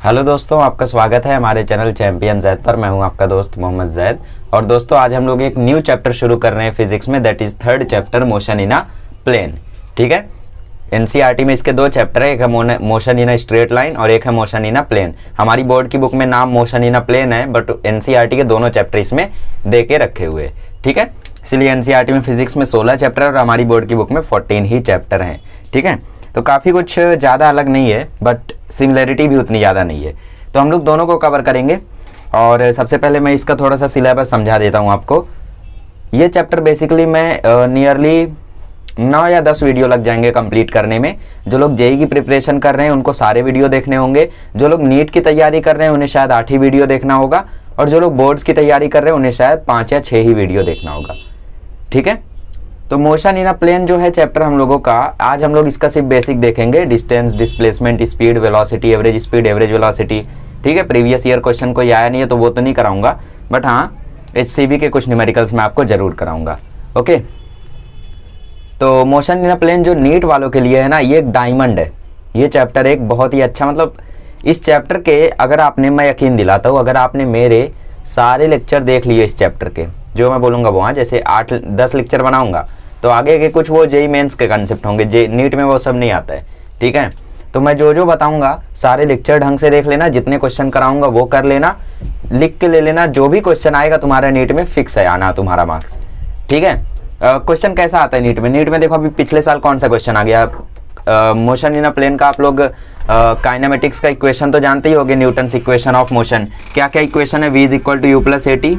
Hello दोस्तों, आपका स्वागत है हमारे चैनल चैंपियन जैद पर। मैं हूं आपका दोस्त मोहम्मद जैद। और दोस्तों, आज हम लोग एक न्यू चैप्टर शुरू कर रहे हैं फिजिक्स में, that is third chapter, motion in a plane. ठीक है, एनसीईआरटी में इसके दो चैप्टर है, एक है motion in a straight line और एक है मोशन इन अ प्लेन। हमारी बोर्ड की बुक में नाम मोशन इन अ प्लेन है, बट एनसीईआरटी के दोनों चैप्टर इसमें दे के रखे हुए। ठीक है, इसलिए एनसीईआरटी में फिजिक्स में 16 चैप्टर और हमारी बोर्ड की बुक में 14 ही चैप्टर हैं। ठीक है, तो काफ़ी कुछ ज़्यादा अलग नहीं है, बट सिमिलरिटी भी उतनी ज़्यादा नहीं है, तो हम लोग दोनों को कवर करेंगे। और सबसे पहले मैं इसका थोड़ा सा सिलेबस समझा देता हूँ आपको। ये चैप्टर बेसिकली मैं नियरली 9 या 10 वीडियो लग जाएंगे कंप्लीट करने में। जो लोग जेईई की प्रिपरेशन कर रहे हैं उनको सारे वीडियो देखने होंगे, जो लोग नीट की तैयारी कर रहे हैं उन्हें शायद 8 ही वीडियो देखना होगा, और जो लोग बोर्ड्स की तैयारी कर रहे हैं उन्हें शायद 5 या 6 ही वीडियो देखना होगा। ठीक है, तो मोशन इन अ प्लेन जो है चैप्टर हम लोगों का, आज हम लोग इसका सिर्फ बेसिक देखेंगे, distance, displacement, speed, velocity, average speed, average velocity. ठीक है, प्रीवियस ईयर क्वेश्चन कोई आया नहीं है तो वो तो नहीं कराऊंगा, बट हाँ एचसीवी के कुछ न्यूमेरिकल्स मैं आपको जरूर कराऊंगा। ओके, तो मोशन इन अ प्लेन जो नीट वालों के लिए है ना, ये एक डायमंड है। ये चैप्टर एक बहुत ही अच्छा, मतलब इस चैप्टर के अगर आपने, मैं यकीन दिलाता हूँ, अगर आपने मेरे सारे लेक्चर देख लिए इस चैप्टर के, जो मैं बोलूँगा वो, हाँ जैसे 8-10 लेक्चर बनाऊंगा तो आगे के कुछ वो जेईई मेंस के कंसेप्ट होंगे, जे नीट में वो सब नहीं आता है। ठीक है, तो मैं जो जो बताऊंगा सारे लेक्चर ढंग से देख लेना, जितने क्वेश्चन कराऊंगा वो कर लेना, लिख के ले लेना। जो भी क्वेश्चन आएगा तुम्हारा नीट में फिक्स है आना तुम्हारा मार्क्स। ठीक है, क्वेश्चन कैसा आता है नीट में? नीट में देखो, अभी पिछले साल कौन सा क्वेश्चन आ गया मोशन इन अ प्लेन का। आप लोग काइनेमेटिक्स का इक्वेशन तो जानते ही होंगे, न्यूटन्स इक्वेशन ऑफ मोशन। क्या क्या इक्वेशन है? v is equal to u plus a t,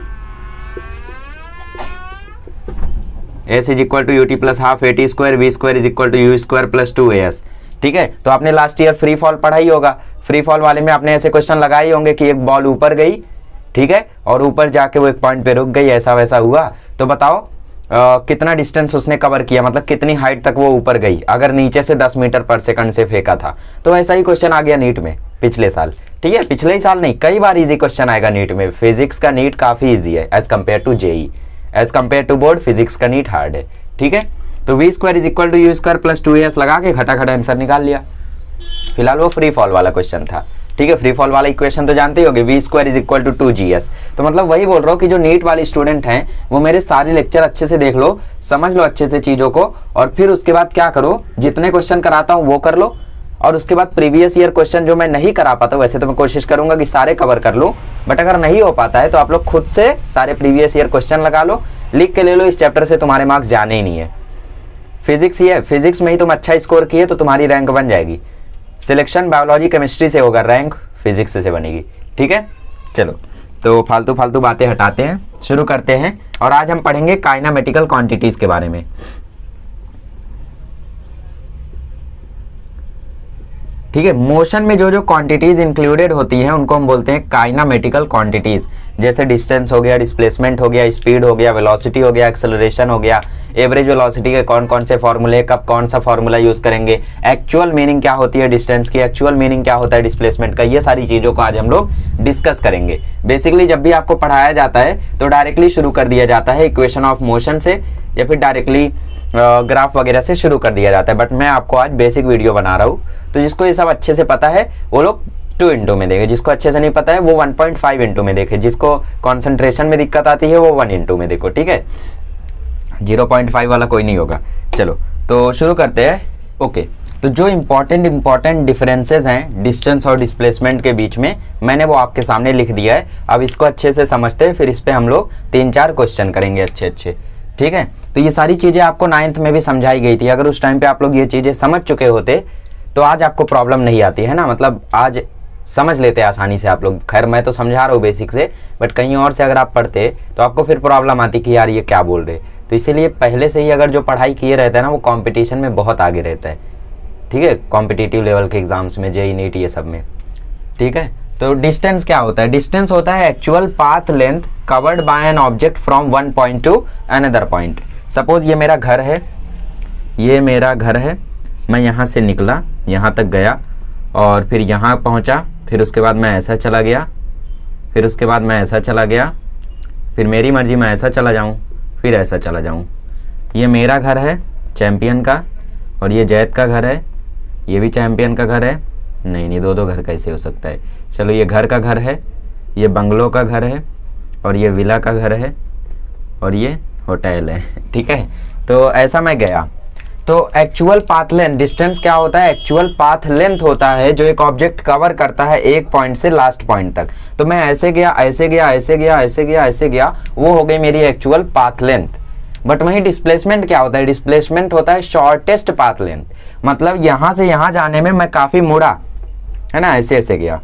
s is equal to u t plus half a t square, v square is equal to u square plus 2as। ठीक है, तो आपने last year free fall पढ़ा ही होगा। Free fall वाले में आपने ऐसे क्वेश्चन लगाए होंगे कि एक बॉल ऊपर गई, ठीक है, और ऊपर जाके वो एक पॉइंट पे रुक गई, ऐसा वैसा हुआ, तो बताओ कितना डिस्टेंस उसने कवर किया, मतलब कितनी हाइट तक वो ऊपर गई, अगर नीचे से 10 मीटर पर सेकंड से फेंका था। तो ऐसा ही क्वेश्चन आ गया नीट में पिछले साल। ठीक है, पिछले ही साल नहीं, कई बार इजी क्वेश्चन आएगा नीट में। फिजिक्स का नीट काफी इजी है as compare to JEE, as compare to board physics का नीट हार्ड है। ठीक है, तो v square is equal to u square plus 2as लगा के खटाखट आंसर निकाल लिया। फिलहाल वो फ्री फॉल वाला क्वेश्चन था। ठीक है, फ्री फॉल वाला इक्वेशन तो जानते ही होगे, v square is equal to 2gs। तो मतलब वही बोल रहा हूँ कि जो नीट वाले स्टूडेंट हैं वो मेरे सारे लेक्चर अच्छे से देख लो, समझ लो अच्छे से चीजों को, और फिर उसके बाद क्या करो, जितने क्वेश्चन कराता हूँ वो कर लो, और उसके बाद प्रीवियस ईयर क्वेश्चन जो मैं नहीं करा पाता, वैसे तो मैं कोशिश करूंगा कि सारे कवर कर लूं, बट अगर नहीं हो पाता है तो आप लोग खुद से सारे प्रीवियस ईयर क्वेश्चन लगा लो, लिख के ले लो। इस चैप्टर से तुम्हारे मार्क्स जाने ही नहीं है। फिजिक्स ही है, फिजिक्स में ही तुम अच्छा स्कोर किए तो तुम्हारी रैंक बन जाएगी। सिलेक्शन बायोलॉजी केमिस्ट्री से होगा, रैंक फिजिक्स से बनेगी। ठीक है, चलो तो फालतू फालतू बातें हटाते हैं, शुरू करते हैं। और आज हम पढ़ेंगे काइनेमेटिकल क्वांटिटीज के बारे में। ठीक है, मोशन में जो जो क्वांटिटीज इंक्लूडेड होती हैं उनको हम बोलते हैं काइनेमेटिकल क्वांटिटीज। जैसे डिस्टेंस हो गया, डिस्प्लेसमेंट हो गया, स्पीड हो गया, वेलोसिटी हो गया, एक्सेलरेशन हो गया, एवरेज वेलोसिटी के कौन कौन से फॉर्मूले, कब कौन सा फॉर्मूला यूज करेंगे, एक्चुअल मीनिंग क्या होती है डिस्टेंस की, एक्चुअल मीनिंग क्या होता है डिस्प्लेसमेंट का, ये सारी चीजों को आज हम लोग डिस्कस करेंगे। बेसिकली जब भी आपको पढ़ाया जाता है तो डायरेक्टली शुरू कर दिया जाता है इक्वेशन ऑफ मोशन से, या फिर डायरेक्टली ग्राफ वगैरह से शुरू कर दिया जाता है, बट मैं आपको आज बेसिक वीडियो बना रहा हूँ। तो जिसको ये सब अच्छे से पता है वो लोग 2 इंटू में देखे, जिसको अच्छे से नहीं पता है वो 1.5 इंटू में देखे, जिसको कॉन्सेंट्रेशन में दिक्कत आती है वो 1 इंटू में देखो। ठीक है, 0.5 वाला कोई नहीं होगा। चलो तो शुरू करते हैं। ओके, तो जो इंपॉर्टेंट डिफरेंसेस हैं डिस्टेंस और डिस्प्लेसमेंट के बीच में, मैंने वो आपके सामने लिख दिया है। अब इसको अच्छे से समझते हैं, फिर इस पे हम लोग 3-4 क्वेश्चन करेंगे अच्छे अच्छे। ठीक है, तो ये सारी चीजें आपको 9th में भी समझाई गई थी। अगर उस टाइम पे आप लोग ये चीजें समझ चुके होते तो आज आपको प्रॉब्लम नहीं आती है ना, मतलब आज समझ लेते आसानी से आप लोग। खैर मैं तो समझा रहा हूँ बेसिक से, बट कहीं और से अगर आप पढ़ते तो आपको फिर प्रॉब्लम आती कि यार ये क्या बोल रहे। तो इसीलिए पहले से ही अगर जो पढ़ाई किए रहता है ना, वो कंपटीशन में बहुत आगे रहता है। ठीक है, कॉम्पिटिटिव लेवल के एग्जाम्स में, जेईई नीट ये सब में। ठीक है, तो डिस्टेंस क्या होता है? डिस्टेंस होता है actual path length covered by an object from one point two another point. Suppose ये मेरा घर है, ये मेरा घर है, मैं यहाँ से निकला, यहाँ तक गया, और फिर यहाँ पहुँचा, फिर उसके बाद मैं ऐसा चला गया, फिर उसके बाद मैं ऐसा चला गया, फिर मेरी मर्जी मैं ऐसा चला जाऊँ, फिर ऐसा चला जाऊँ। ये मेरा घर है चैंपियन का, और ये जैद का घर है, ये भी चैंपियन का घर है। नहीं, दो घर कैसे हो सकता है? चलो ये घर का घर है, ये बंगलो का घर है, और ये विला का घर है, और ये होटल है, ठीक है। तो ऐसा मैं गया, तो एक्चुअल पाथ लेंथ, डिस्टेंस क्या होता है, एक्चुअल पाथ लेंथ होता है जो एक ऑब्जेक्ट कवर करता है एक पॉइंट से लास्ट पॉइंट तक। तो मैं ऐसे गया, ऐसे गया, ऐसे गया, ऐसे गया, ऐसे गया, वो हो गई मेरी एक्चुअल पाथ लेंथ। बट वहीं डिस्प्लेसमेंट क्या होता है, डिस्प्लेसमेंट होता है शॉर्टेस्ट पाथ लेंथ, मतलब यहां से यहां जाने में मैं काफी मुड़ा, है ना, ऐसे ऐसे गया।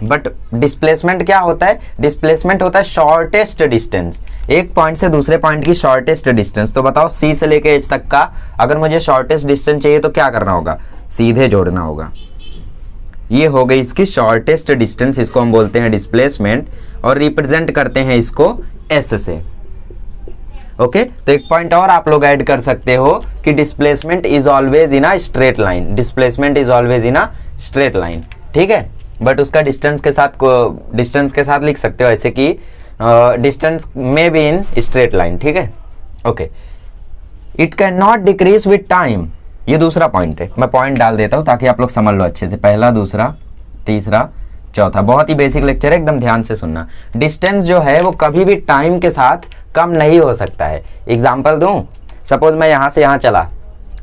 बट डिस्प्लेसमेंट क्या होता है, डिस्प्लेसमेंट होता है शॉर्टेस्ट डिस्टेंस, एक पॉइंट से दूसरे पॉइंट की शॉर्टेस्ट डिस्टेंस। तो बताओ सी से लेके एच तक का अगर मुझे शॉर्टेस्ट डिस्टेंस चाहिए तो क्या करना होगा, सीधे जोड़ना होगा। ये हो गई इसकी शॉर्टेस्ट डिस्टेंस, इसको हम बोलते हैं डिस्प्लेसमेंट, और रिप्रेजेंट करते हैं इसको एस से। ओके तो एक पॉइंट और आप लोग ऐड कर सकते हो कि displacement is always in a straight line, displacement is always in a straight line, ठीक है। बट उसका डिस्टेंस के साथ लिख सकते हो ऐसे कि डिस्टेंस में बी इन स्ट्रेट लाइन, ठीक है। Okay, it can not decrease with time, ये दूसरा पॉइंट है, मैं पॉइंट डाल देता हूं ताकि आप लोग समझ लो अच्छे से। पहला, दूसरा, तीसरा, चौथा, बहुत ही बेसिक लेक्चर है, एकदम ध्यान से सुनना। डिस्टेंस जो है वो कभी भी टाइम के साथ कम नहीं हो सकता है। एग्जाम्पल दूं, सपोज मैं यहां से यहां चला,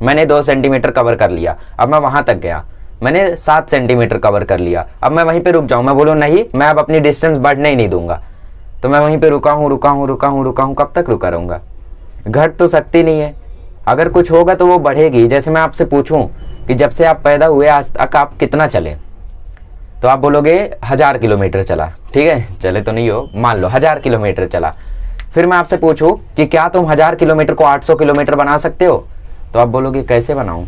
मैंने 2 सेंटीमीटर कवर कर लिया, अब मैं वहां तक गया, मैंने 7 सेंटीमीटर कवर कर लिया, अब मैं वहीं पे रुक जाऊं, मैं बोलूं नहीं मैं अब अपनी डिस्टेंस बढ़ने ही नहीं दूंगा, तो मैं वहीं पे रुका हूं, कब तक रुका रहूंगा, घट तो सकती नहीं है। अगर कुछ होगा तो वो बढ़ेगी। जैसे मैं आपसे पूछूं कि जब से आप पैदा हुए आज तक आप कितना चले, तो आप बोलोगे 1000 किलोमीटर चला, ठीक है, चले तो नहीं हो, मान लो 1000 किलोमीटर चला। फिर मैं आपसे पूछूं कि क्या तुम 1000 किलोमीटर को 800 किलोमीटर बना सकते हो, तो आप बोलोगे कैसे बनाऊं,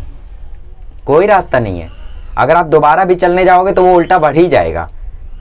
कोई रास्ता नहीं है। अगर आप दोबारा भी चलने जाओगे तो वो उल्टा बढ़ ही जाएगा,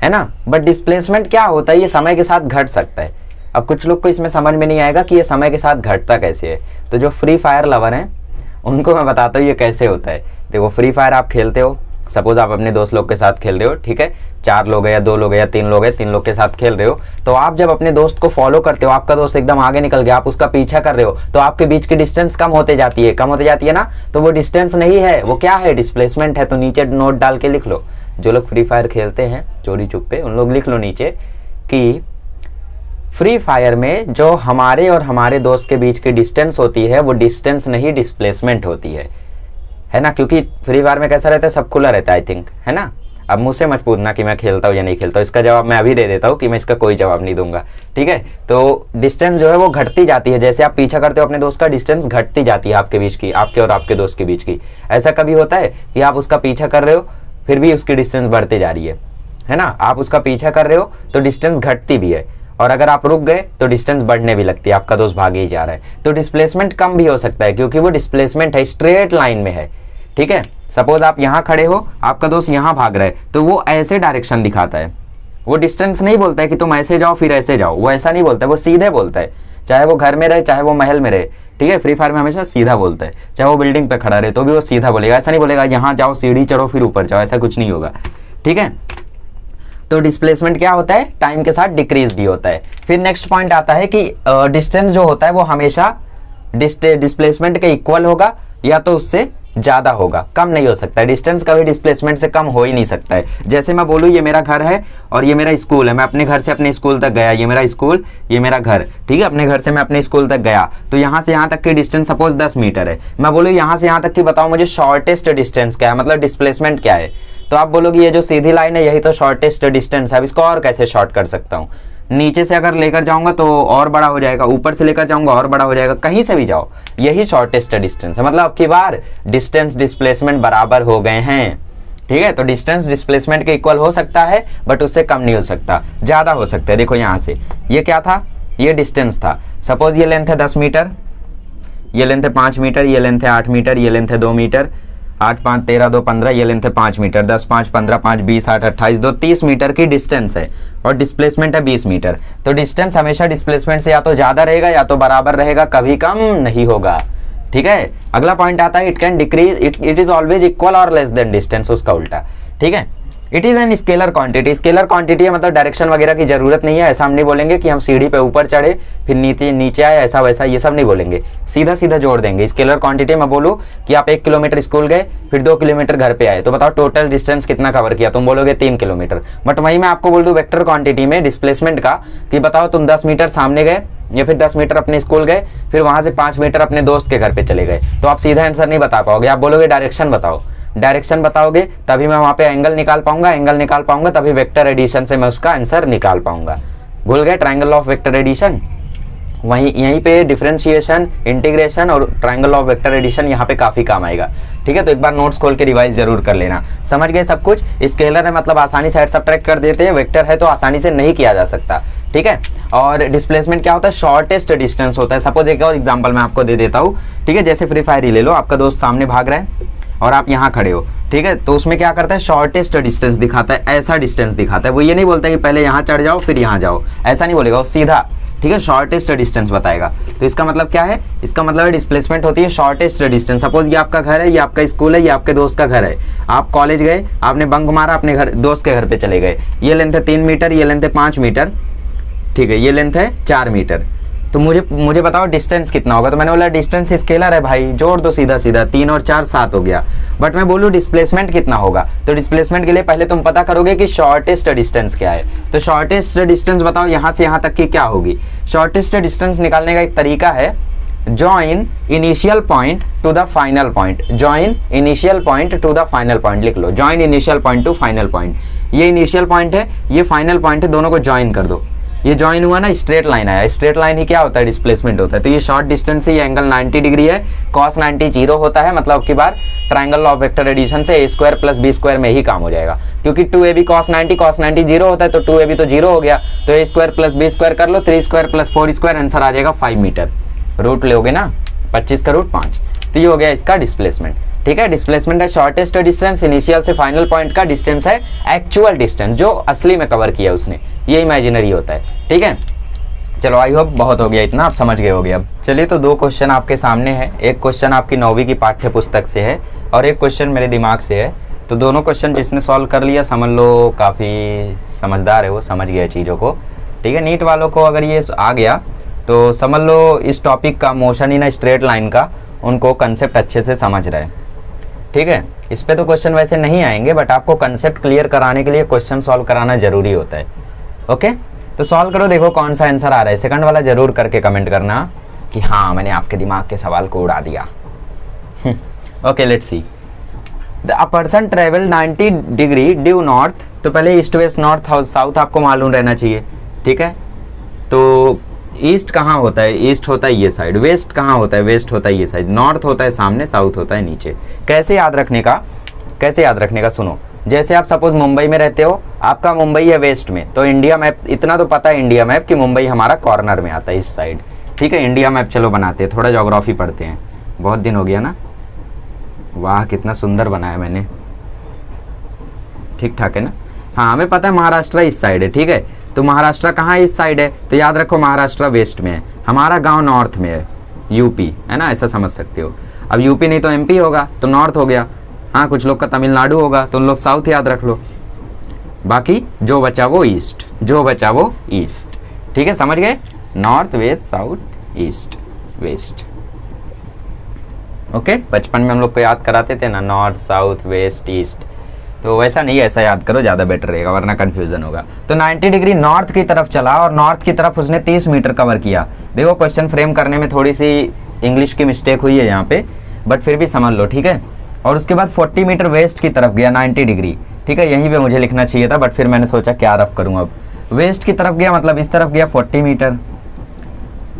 है ना। बट डिस्प्लेसमेंट क्या होता है, ये समय के साथ घट सकता है। अब कुछ लोग को इसमें समझ में नहीं आएगा कि ये समय के साथ घटता कैसे है, तो जो फ्री फायर लवर हैं उनको मैं बताता हूँ ये कैसे होता है। देखो फ्री फायर आप खेलते हो, सपोज आप अपने दोस्त लोग के साथ खेल रहे हो, ठीक है, 4 लोग है या 2 लोग है या 3 लोग है, 3 लोग के साथ खेल रहे हो, तो आप जब अपने दोस्त को फॉलो करते हो, आपका दोस्त एकदम आगे निकल गया, आप उसका पीछा कर रहे हो, तो आपके बीच की डिस्टेंस कम होते जाती है ना। तो वो डिस्टेंस नहीं है, वो क्या है, डिस्प्लेसमेंट है। तो नीचे नोट डाल के लिख लो, जो लोग फ्री फायर खेलते हैं चोरी चुप्पे, उन लोग लिख लो नीचे कि फ्री फायर में जो हमारे और हमारे दोस्त के बीच की डिस्टेंस होती है वो डिस्टेंस नहीं डिस्प्लेसमेंट होती है ना। क्योंकि फ्री फायर में कैसा रहता है, सब खुला रहता है, आई थिंक, है ना। अब मुझसे मत पूछना कि मैं खेलता हूँ या नहीं खेलता हूँ, इसका जवाब मैं अभी दे देता हूँ कि मैं इसका कोई जवाब नहीं दूंगा, ठीक है। तो डिस्टेंस जो है वो घटती जाती है, जैसे आप पीछा करते हो अपने दोस्त का, डिस्टेंस घटती जाती है आपके बीच की, आपके और आपके दोस्त के बीच की। ऐसा कभी होता है कि आप उसका पीछा कर रहे हो फिर भी उसकी डिस्टेंस बढ़ती जा रही है ना। आप उसका पीछा कर रहे हो तो डिस्टेंस घटती भी है, और अगर आप रुक गए तो डिस्टेंस बढ़ने भी लगती है, आपका दोस्त भागे ही जा रहा है। तो डिस्प्लेसमेंट कम भी हो सकता है क्योंकि वो डिस्प्लेसमेंट है, स्ट्रेट लाइन में है, ठीक है। सपोज आप यहां खड़े हो, आपका दोस्त यहां भाग रहा है, तो वो ऐसे डायरेक्शन दिखाता है, वो डिस्टेंस नहीं बोलता है कि तुम ऐसे जाओ फिर ऐसे जाओ, वो ऐसा नहीं बोलता है, वो सीधे बोलता है, चाहे वो घर में रहे चाहे वो महल में रहे, ठीक है। फ्री फायर में हमेशा सीधा बोलता है, चाहे वो बिल्डिंग पे खड़ा रहे तो भी वो सीधा बोलेगा, ऐसा नहीं बोलेगा यहाँ जाओ सीढ़ी चढ़ो फिर ऊपर जाओ, ऐसा कुछ नहीं होगा, ठीक है। तो डिस्प्लेसमेंट क्या होता है, टाइम के साथ डिक्रीज भी होता है। फिर नेक्स्ट पॉइंट आता है कि डिस्टेंस जो होता है वो हमेशा डिस्प्लेसमेंट के इक्वल होगा या तो उससे ज्यादा होगा, कम नहीं हो सकता है। डिस्टेंस कभी डिस्प्लेसमेंट से कम हो ही नहीं सकता है। जैसे मैं बोलूँ ये मेरा घर है और ये मेरा स्कूल है, मैं अपने घर से अपने स्कूल तक गया, ये मेरा स्कूल ये मेरा घर, ठीक है, अपने घर से मैं अपने स्कूल तक गया, तो यहाँ से यहाँ तक की डिस्टेंस सपोज 10 मीटर है। मैं बोलूँ यहाँ से यहाँ तक की बताओ मुझे शॉर्टेस्ट डिस्टेंस क्या है, मतलब डिस्प्लेसमेंट क्या है, तो आप बोलोगे ये जो सीधी लाइन है यही तो शॉर्टेस्ट डिस्टेंस है। अब इसको और कैसे शॉर्ट कर सकता हूँ, नीचे से अगर लेकर जाऊंगा तो और बड़ा हो जाएगा, ऊपर से लेकर जाऊंगा और बड़ा हो जाएगा, कहीं से भी जाओ यही शॉर्टेस्ट डिस्टेंस है। मतलब अब की बार डिस्टेंस डिस्प्लेसमेंट बराबर हो गए हैं, ठीक है। तो डिस्टेंस डिस्प्लेसमेंट के इक्वल हो सकता है बट उससे कम नहीं हो सकता, ज्यादा हो सकता है। देखो यहाँ से ये क्या था, ये डिस्टेंस था, सपोज ये लेंथ है 10 मीटर, ये लेंथ है 5 मीटर, ये लेंथ है 8 मीटर, ये लेंथ है 2 मीटर, 8 5 13 2 15, ये लेंथ है 5 मीटर, 10 5 15 5 20 8 28 2 30 मीटर की डिस्टेंस है और डिस्प्लेसमेंट है 20 मीटर। तो डिस्टेंस हमेशा डिस्प्लेसमेंट से या तो ज्यादा रहेगा या तो बराबर रहेगा, कभी कम नहीं होगा, ठीक है। अगला पॉइंट आता है it can decrease, it is always equal और लेस देन डिस्टेंस, उसका उल्टा, ठीक है। It is an scalar quantity. Scalar quantity है मतलब डायरेक्शन वगैरह की जरूरत नहीं है। ऐसा हम नहीं बोलेंगे कि हम सीढ़ी पे ऊपर चढ़े फिर नीचे नीचे आए, ऐसा वैसा ये सब नहीं बोलेंगे, सीधा सीधा जोड़ देंगे। स्केलर क्वांटिटी मैं बोलूँ कि आप 1 किलोमीटर स्कूल गए फिर 2 किलोमीटर घर पे आए, तो बताओ टोटल डिस्टेंस कितना कवर किया, तुम बोलोगे 3 किलोमीटर। बट वहीं मैं आपको बोल दूं वेक्टर क्वांटिटी में डिस्प्लेसमेंट का कि बताओ तुम 10 मीटर सामने गए या फिर 10 मीटर अपने स्कूल गए फिर वहां से 5 मीटर अपने दोस्त के घर पे चले गए, तो आप सीधा आंसर नहीं बता पाओगे। आप बोलोगे डायरेक्शन बताओ, डायरेक्शन बताओगे तभी मैं वहां पे एंगल निकाल पाऊंगा, एंगल निकाल पाऊंगा तभी वेक्टर एडिशन से मैं उसका आंसर निकाल पाऊंगा। भूल गए ट्रायंगल ऑफ वेक्टर एडिशन, वहीं यहीं पे डिफरेंशिएशन, इंटीग्रेशन और ट्रायंगल ऑफ वेक्टर एडिशन यहाँ पे काफी काम आएगा। ठीक है, तो एक बार नोट्स खोल के रिवाइज जरूर कर लेना। समझ गए सब कुछ। स्केलर है मतलब आसानी से ऐड सब्ट्रैक्ट कर देते हैं, वेक्टर है तो आसानी से नहीं किया जा सकता। ठीक है, और डिस्प्लेसमेंट क्या होता है, शॉर्टेस्ट डिस्टेंस होता है। सपोज एक और एग्जाम्पल मैं आपको दे देता हूँ। ठीक है, जैसे फ्री फायर ही ले लो, आपका दोस्त सामने भाग रहा है और आप यहाँ खड़े हो। ठीक है, तो उसमें क्या करता है, शॉर्टेस्ट डिस्टेंस दिखाता है, ऐसा डिस्टेंस दिखाता है। वो ये नहीं बोलता कि पहले यहाँ चढ़ जाओ फिर यहाँ जाओ, ऐसा नहीं बोलेगा वो सीधा। ठीक है, शॉर्टेस्ट डिस्टेंस बताएगा। तो इसका मतलब क्या है, इसका मतलब डिस्प्लेसमेंट होती है शॉर्टेस्ट डिस्टेंस। सपोज ये आपका घर है, ये आपका स्कूल है, ये आपके दोस्त का घर है। आप कॉलेज गए, आपने बंक मारा, अपने घर दोस्त के घर पे चले गए। ये लेंथ है 3 मीटर, ये लेंथ है 5 मीटर। ठीक है, ये लेंथ है 4 मीटर। तो मुझे बताओ डिस्टेंस कितना होगा। तो मैंने बोला डिस्टेंस स्केलर है भाई, जोड़ दो सीधा सीधा, 3 और 4 7 हो गया। बट मैं बोलूँ डिस्प्लेसमेंट कितना होगा, तो डिस्प्लेसमेंट के लिए पहले तुम पता करोगे कि शॉर्टेस्ट डिस्टेंस क्या है। तो शॉर्टेस्ट डिस्टेंस बताओ यहाँ से यहाँ तक की क्या होगी। शॉर्टेस्ट डिस्टेंस निकालने का एक तरीका है, join initial point to the final point. Join initial point to the final point लिख लो, join initial point to final point. ये इनिशियल पॉइंट है, ये फाइनल पॉइंट है, दोनों को ज्वाइन कर दो। ये ज्वाइन हुआ ना, स्ट्रेट लाइन आया। स्ट्रेट लाइन ही क्या होता है, डिस्प्लेसमेंट होता है। तो ये शॉर्ट डिस्टेंस से ये एंगल 90 डिग्री है, cos 90 0 होता है। मतलब की बार ट्रायंगल ऑफ वेक्टर एडिशन से a square plus b square में ही काम हो जाएगा, क्योंकि 2ab cos 90 0 होता है, तो 2ab तो 0 हो गया, तो a square plus b square कर लो, 3 स्क्वायर प्लस 4 स्क्वायर, आंसर आ जाएगा 5 मीटर। रूट लोगे ना 25 का रूट 5, तो ये हो गया इसका डिस्प्लेसमेंट। ठीक है, डिस्प्लेसमेंट है शॉर्टेस्ट डिस्टेंस, इनिशियल से फाइनल पॉइंट का डिस्टेंस है एक्चुअल डिस्टेंस जो असली में कवर किया उसने, ये इमेजिनरी होता है। ठीक है, चलो आई होप बहुत हो गया, इतना आप समझ गए होगे। अब चलिए, तो 2 क्वेश्चन आपके सामने है। एक क्वेश्चन आपकी 9वीं की पाठ्य पुस्तक से है और एक क्वेश्चन मेरे दिमाग से है। तो दोनों क्वेश्चन जिसने सॉल्व कर लिया समझ लो काफ़ी समझदार है, वो समझ गया चीज़ों को। ठीक है, नीट वालों को अगर ये आ गया तो समझ लो इस टॉपिक का, मोशन इन स्ट्रेट लाइन का, उनको कंसेप्ट अच्छे से समझ रहे हैं। ठीक है, इस पे तो क्वेश्चन वैसे नहीं आएंगे, बट आपको कंसेप्ट क्लियर कराने के लिए क्वेश्चन सॉल्व कराना जरूरी होता है। ओके, तो सॉल्व करो, देखो कौन सा आंसर आ रहा है। सेकंड वाला जरूर करके कमेंट करना कि हाँ मैंने आपके दिमाग के सवाल को उड़ा दिया। Okay, let's see. A person travel 90 degree due north. तो पहले ईस्ट वेस्ट नॉर्थ साउथ आपको मालूम रहना चाहिए। ठीक है, तो ईस्ट कहाँ होता है, ईस्ट होता है ये साइड। वेस्ट कहाँ होता है, वेस्ट होता है ये साइड। नॉर्थ होता है सामने, साउथ होता है नीचे। कैसे याद रखने का, कैसे याद रखने का, सुनो। जैसे आप सपोज मुंबई में रहते हो, आपका मुंबई है वेस्ट में, तो इंडिया मैप, इतना तो पता है इंडिया मैप कि मुंबई हमारा कॉर्नर में आता है इस साइड। ठीक है, इंडिया मैप चलो बनाते हैं, थोड़ा ज्योग्राफी पढ़ते हैं, बहुत दिन हो गया ना। वाह कितना सुंदर बनाया मैंने, ठीक ठाक है ना। हाँ, हमें पता है महाराष्ट्र इस साइड है। ठीक है, तो महाराष्ट्र कहाँ इस साइड है, तो याद रखो महाराष्ट्र वेस्ट में है, हमारा गाँव नॉर्थ में है, यूपी है ना, ऐसा समझ सकते हो। अब यूपी नहीं तो एमपी होगा, तो नॉर्थ हो गया। हाँ, कुछ लोग का तमिलनाडु होगा, तो उन लोग साउथ याद रख लो। बाकी जो बचा वो ईस्ट, जो बचा वो ईस्ट। ठीक है, समझ गए, north west south east west. Okay, बचपन में हम लोग को याद कराते थे ना, नॉर्थ साउथ वेस्ट ईस्ट। तो वैसा नहीं, ऐसा याद करो, ज़्यादा बेटर रहेगा, वरना कंफ्यूजन होगा। तो 90 डिग्री नॉर्थ की तरफ चला और नॉर्थ की तरफ उसने 30 मीटर कवर किया। देखो क्वेश्चन फ्रेम करने में थोड़ी सी इंग्लिश की मिस्टेक हुई है यहाँ पे, बट फिर भी समझ लो। ठीक है, और उसके बाद 40 मीटर वेस्ट की तरफ गया 90 डिग्री। ठीक है, यहीं पे मुझे लिखना चाहिए था, बट फिर मैंने सोचा क्या रफ करूँ। अब वेस्ट की तरफ गया मतलब इस तरफ गया 40 मीटर।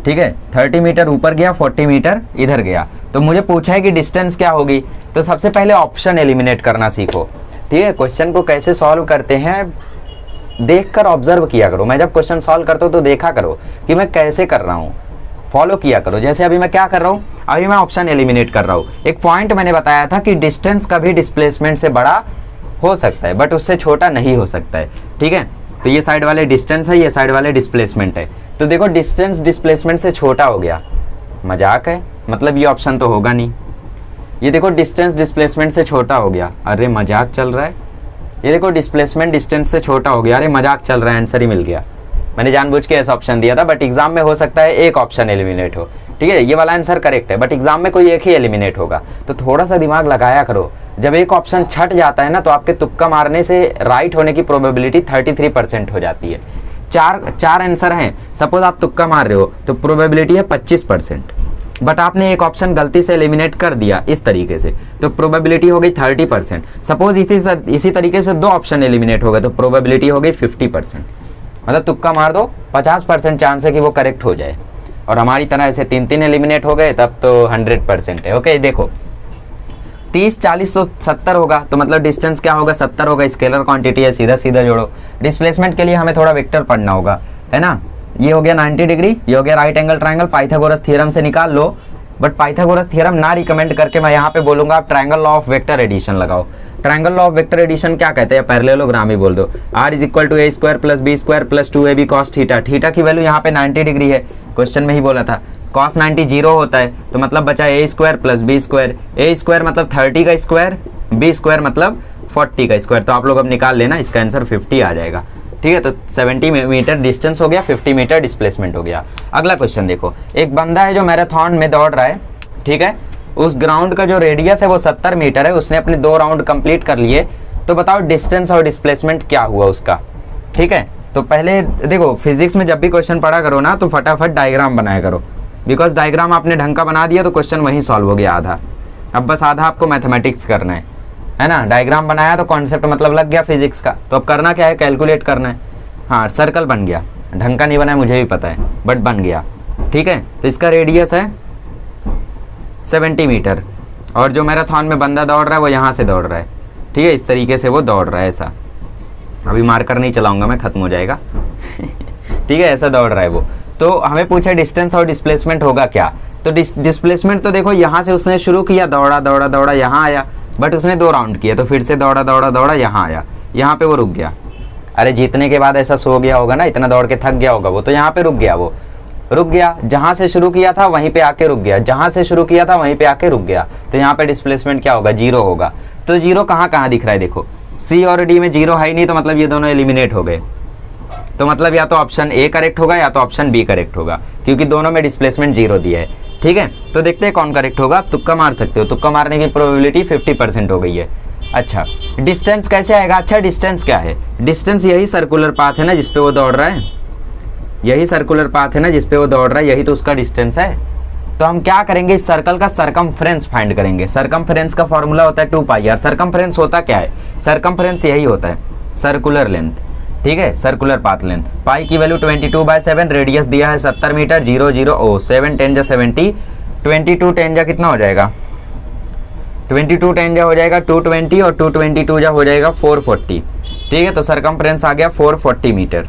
ठीक है, 30 मीटर ऊपर गया, 40 मीटर इधर गया। तो मुझे पूछा है कि डिस्टेंस क्या होगी, तो सबसे पहले ऑप्शन एलिमिनेट करना सीखो। ठीक है, क्वेश्चन को कैसे सॉल्व करते हैं देखकर ऑब्जर्व किया करो। मैं जब क्वेश्चन सॉल्व करता हूँ तो देखा करो कि मैं कैसे कर रहा हूँ, फॉलो किया करो। जैसे अभी मैं क्या कर रहा हूँ, अभी मैं ऑप्शन एलिमिनेट कर रहा हूँ। एक पॉइंट मैंने बताया था कि डिस्टेंस कभी डिस्प्लेसमेंट से बड़ा हो सकता है, बट उससे छोटा नहीं हो सकता है। ठीक है, तो ये साइड वाले डिस्टेंस है, ये साइड वाले डिस्प्लेसमेंट है। तो देखो डिस्टेंस डिस्प्लेसमेंट से छोटा हो गया, मजाक है, मतलब ये ऑप्शन तो होगा नहीं। ये देखो डिस्टेंस डिस्प्लेसमेंट से छोटा हो गया, अरे मजाक चल रहा है। ये देखो डिस्प्लेसमेंट डिस्टेंस से छोटा हो गया, अरे मजाक चल रहा है, आंसर ही मिल गया। मैंने जानबूझ के ऐसा ऑप्शन दिया था, बट एग्जाम में हो सकता है एक ऑप्शन एलिमिनेट हो, ठीक है, ये वाला आंसर करेक्ट है, बट एग्जाम में कोई एक ही एलिमिनेट होगा, तो थोड़ा सा दिमाग लगाया करो। जब एक ऑप्शन छट जाता है ना, तो आपके तुक्का मारने से राइट होने की प्रोबेबिलिटी 33% हो जाती है। चार आंसर हैं, सपोज आप तुक्का मार रहे हो तो प्रोबेबिलिटी है 25%, बट आपने एक ऑप्शन गलती से एलिमिनेट कर दिया इस तरीके से, तो प्रोबेबिलिटी हो गई 30%। सपोज इसी तरीके से 2 ऑप्शन एलिमिनेट हो गए तो प्रोबेबिलिटी हो गई 50%। मतलब तुक्का मार दो, 50% चांस है कि वो करेक्ट हो जाए, और हमारी तरह ऐसे 3 एलिमिनेट हो गए तब तो 100% है। ओके देखो 30 40 तो 70 होगा, तो मतलब डिस्टेंस क्या होगा, 70 होगा, स्केलर क्वांटिटी है, सीधा सीधा जोड़ो। डिस्प्लेसमेंट के लिए हमें थोड़ा वेक्टर पढ़ना होगा, है ना। ये हो गया 90 डिग्री, ये हो गया right angle triangle, Pythagoras theorem से निकाल लो, बट पाइथागोरस थ्योरम ना रिकमेंड करके मैं यहाँ पे बोलूंगा आप triangle law of vector addition लगाओ। Triangle law of vector addition क्या कहते हैं, पैरेललोग्राम ही बोल दो। r = a² + b² + 2ab cos theta, theta की वैल्यू यहाँ पे 90 डिग्री है, क्वेश्चन में ही बोला था। cos 90 0 होता है, तो मतलब बचा a² + b², a² मतलब 30 का स्क्वायर, b² मतलब 40 का स्क्वायर, तो आप लोग अब निकाल लेना, इसका आंसर 50 आ जाएगा। ठीक है, तो 70 मीटर डिस्टेंस हो गया, 50 मीटर डिस्प्लेसमेंट हो गया। अगला क्वेश्चन देखो, एक बंदा है जो मैराथन में दौड़ रहा है, ठीक है, उस ग्राउंड का जो रेडियस है वो 70 मीटर है, उसने अपने 2 राउंड कंप्लीट कर लिए, तो बताओ डिस्टेंस और डिस्प्लेसमेंट क्या हुआ उसका। ठीक है, तो पहले देखो फिजिक्स में जब भी क्वेश्चन पढ़ा करो ना, तो फटाफट डायग्राम बनाया करो, बिकॉज डायग्राम आपने ढंग का बना दिया तो क्वेश्चन वहीं सॉल्व हो गया आधा। अब बस आधा आपको मैथमेटिक्स करना है ना। डायग्राम बनाया तो कॉन्सेप्ट मतलब लग गया फिजिक्स का, तो अब करना क्या है, कैलकुलेट करना है। हाँ सर्कल बन गया, ढंग का नहीं बना है मुझे भी पता है, बट बन गया। ठीक है, तो इसका रेडियस है 70 मीटर, और जो मैराथन में बंदा दौड़ रहा है वो यहाँ से दौड़ रहा है। ठीक है, इस तरीके से वो दौड़ रहा है, ऐसा। अभी मार्कर नहीं चलाऊंगा मैं, खत्म हो जाएगा। ठीक है, ऐसा दौड़ रहा है वो। तो हमें पूछा डिस्टेंस और डिस्प्लेसमेंट होगा क्या, तो डिस्प्लेसमेंट तो देखो यहाँ से उसने शुरू किया, दौड़ा दौड़ा दौड़ा यहाँ आया, बट उसने 2 राउंड किया, तो फिर से दौड़ा दौड़ा दौड़ा यहाँ आया, यहाँ पे वो रुक गया। अरे जीतने के बाद ऐसा सो गया होगा ना, इतना दौड़ के थक गया होगा वो, तो यहाँ पे रुक गया, वो रुक गया, जहां से शुरू किया था वहीं पे आके रुक गया, जहां से शुरू किया था वहीं पे आके रुक गया, तो यहाँ पे डिस्प्लेसमेंट क्या होगा, 0 होगा। तो 0 कहाँ कहाँ दिख रहा है, देखो सी और डी में 0 है ही नहीं, तो मतलब ये दोनों एलिमिनेट हो गए, तो मतलब या तो ऑप्शन ए करेक्ट होगा या तो ऑप्शन बी करेक्ट होगा, क्योंकि दोनों में डिस्प्लेसमेंट 0 दिया है। ठीक है, तो देखते हैं कौन करेक्ट होगा। आप तुक्का मार सकते हो, तुक्का मारने की प्रोबेबिलिटी 50% हो गई है। अच्छा डिस्टेंस कैसे आएगा, अच्छा डिस्टेंस क्या है, डिस्टेंस यही सर्कुलर पाथ है ना जिसपे वो दौड़ रहा है, यही सर्कुलर पाथ है ना जिसपे वो दौड़ रहा है, यही तो उसका डिस्टेंस है। तो हम क्या करेंगे, इस सर्कल का सरकमफ्रेंस फाइंड करेंगे। सरकमफ्रेंस का फॉर्मूला होता है 2πr। सरकमफ्रेंस होता क्या है, सरकमफ्रेंस यही होता है सर्कुलर लेंथ। ठीक है, सर्कुलर पाथ लेंथ। पाई की वैल्यू 22/7, रेडियस दिया है 70 मीटर, 0 0 ओ 7 10 जा 70, 22 10 जा कितना हो जाएगा, 22 10 जा हो जाएगा 220, और 222 जा हो जाएगा 440। ठीक है, तो सरकमफ्रेंस आ गया 440 मीटर।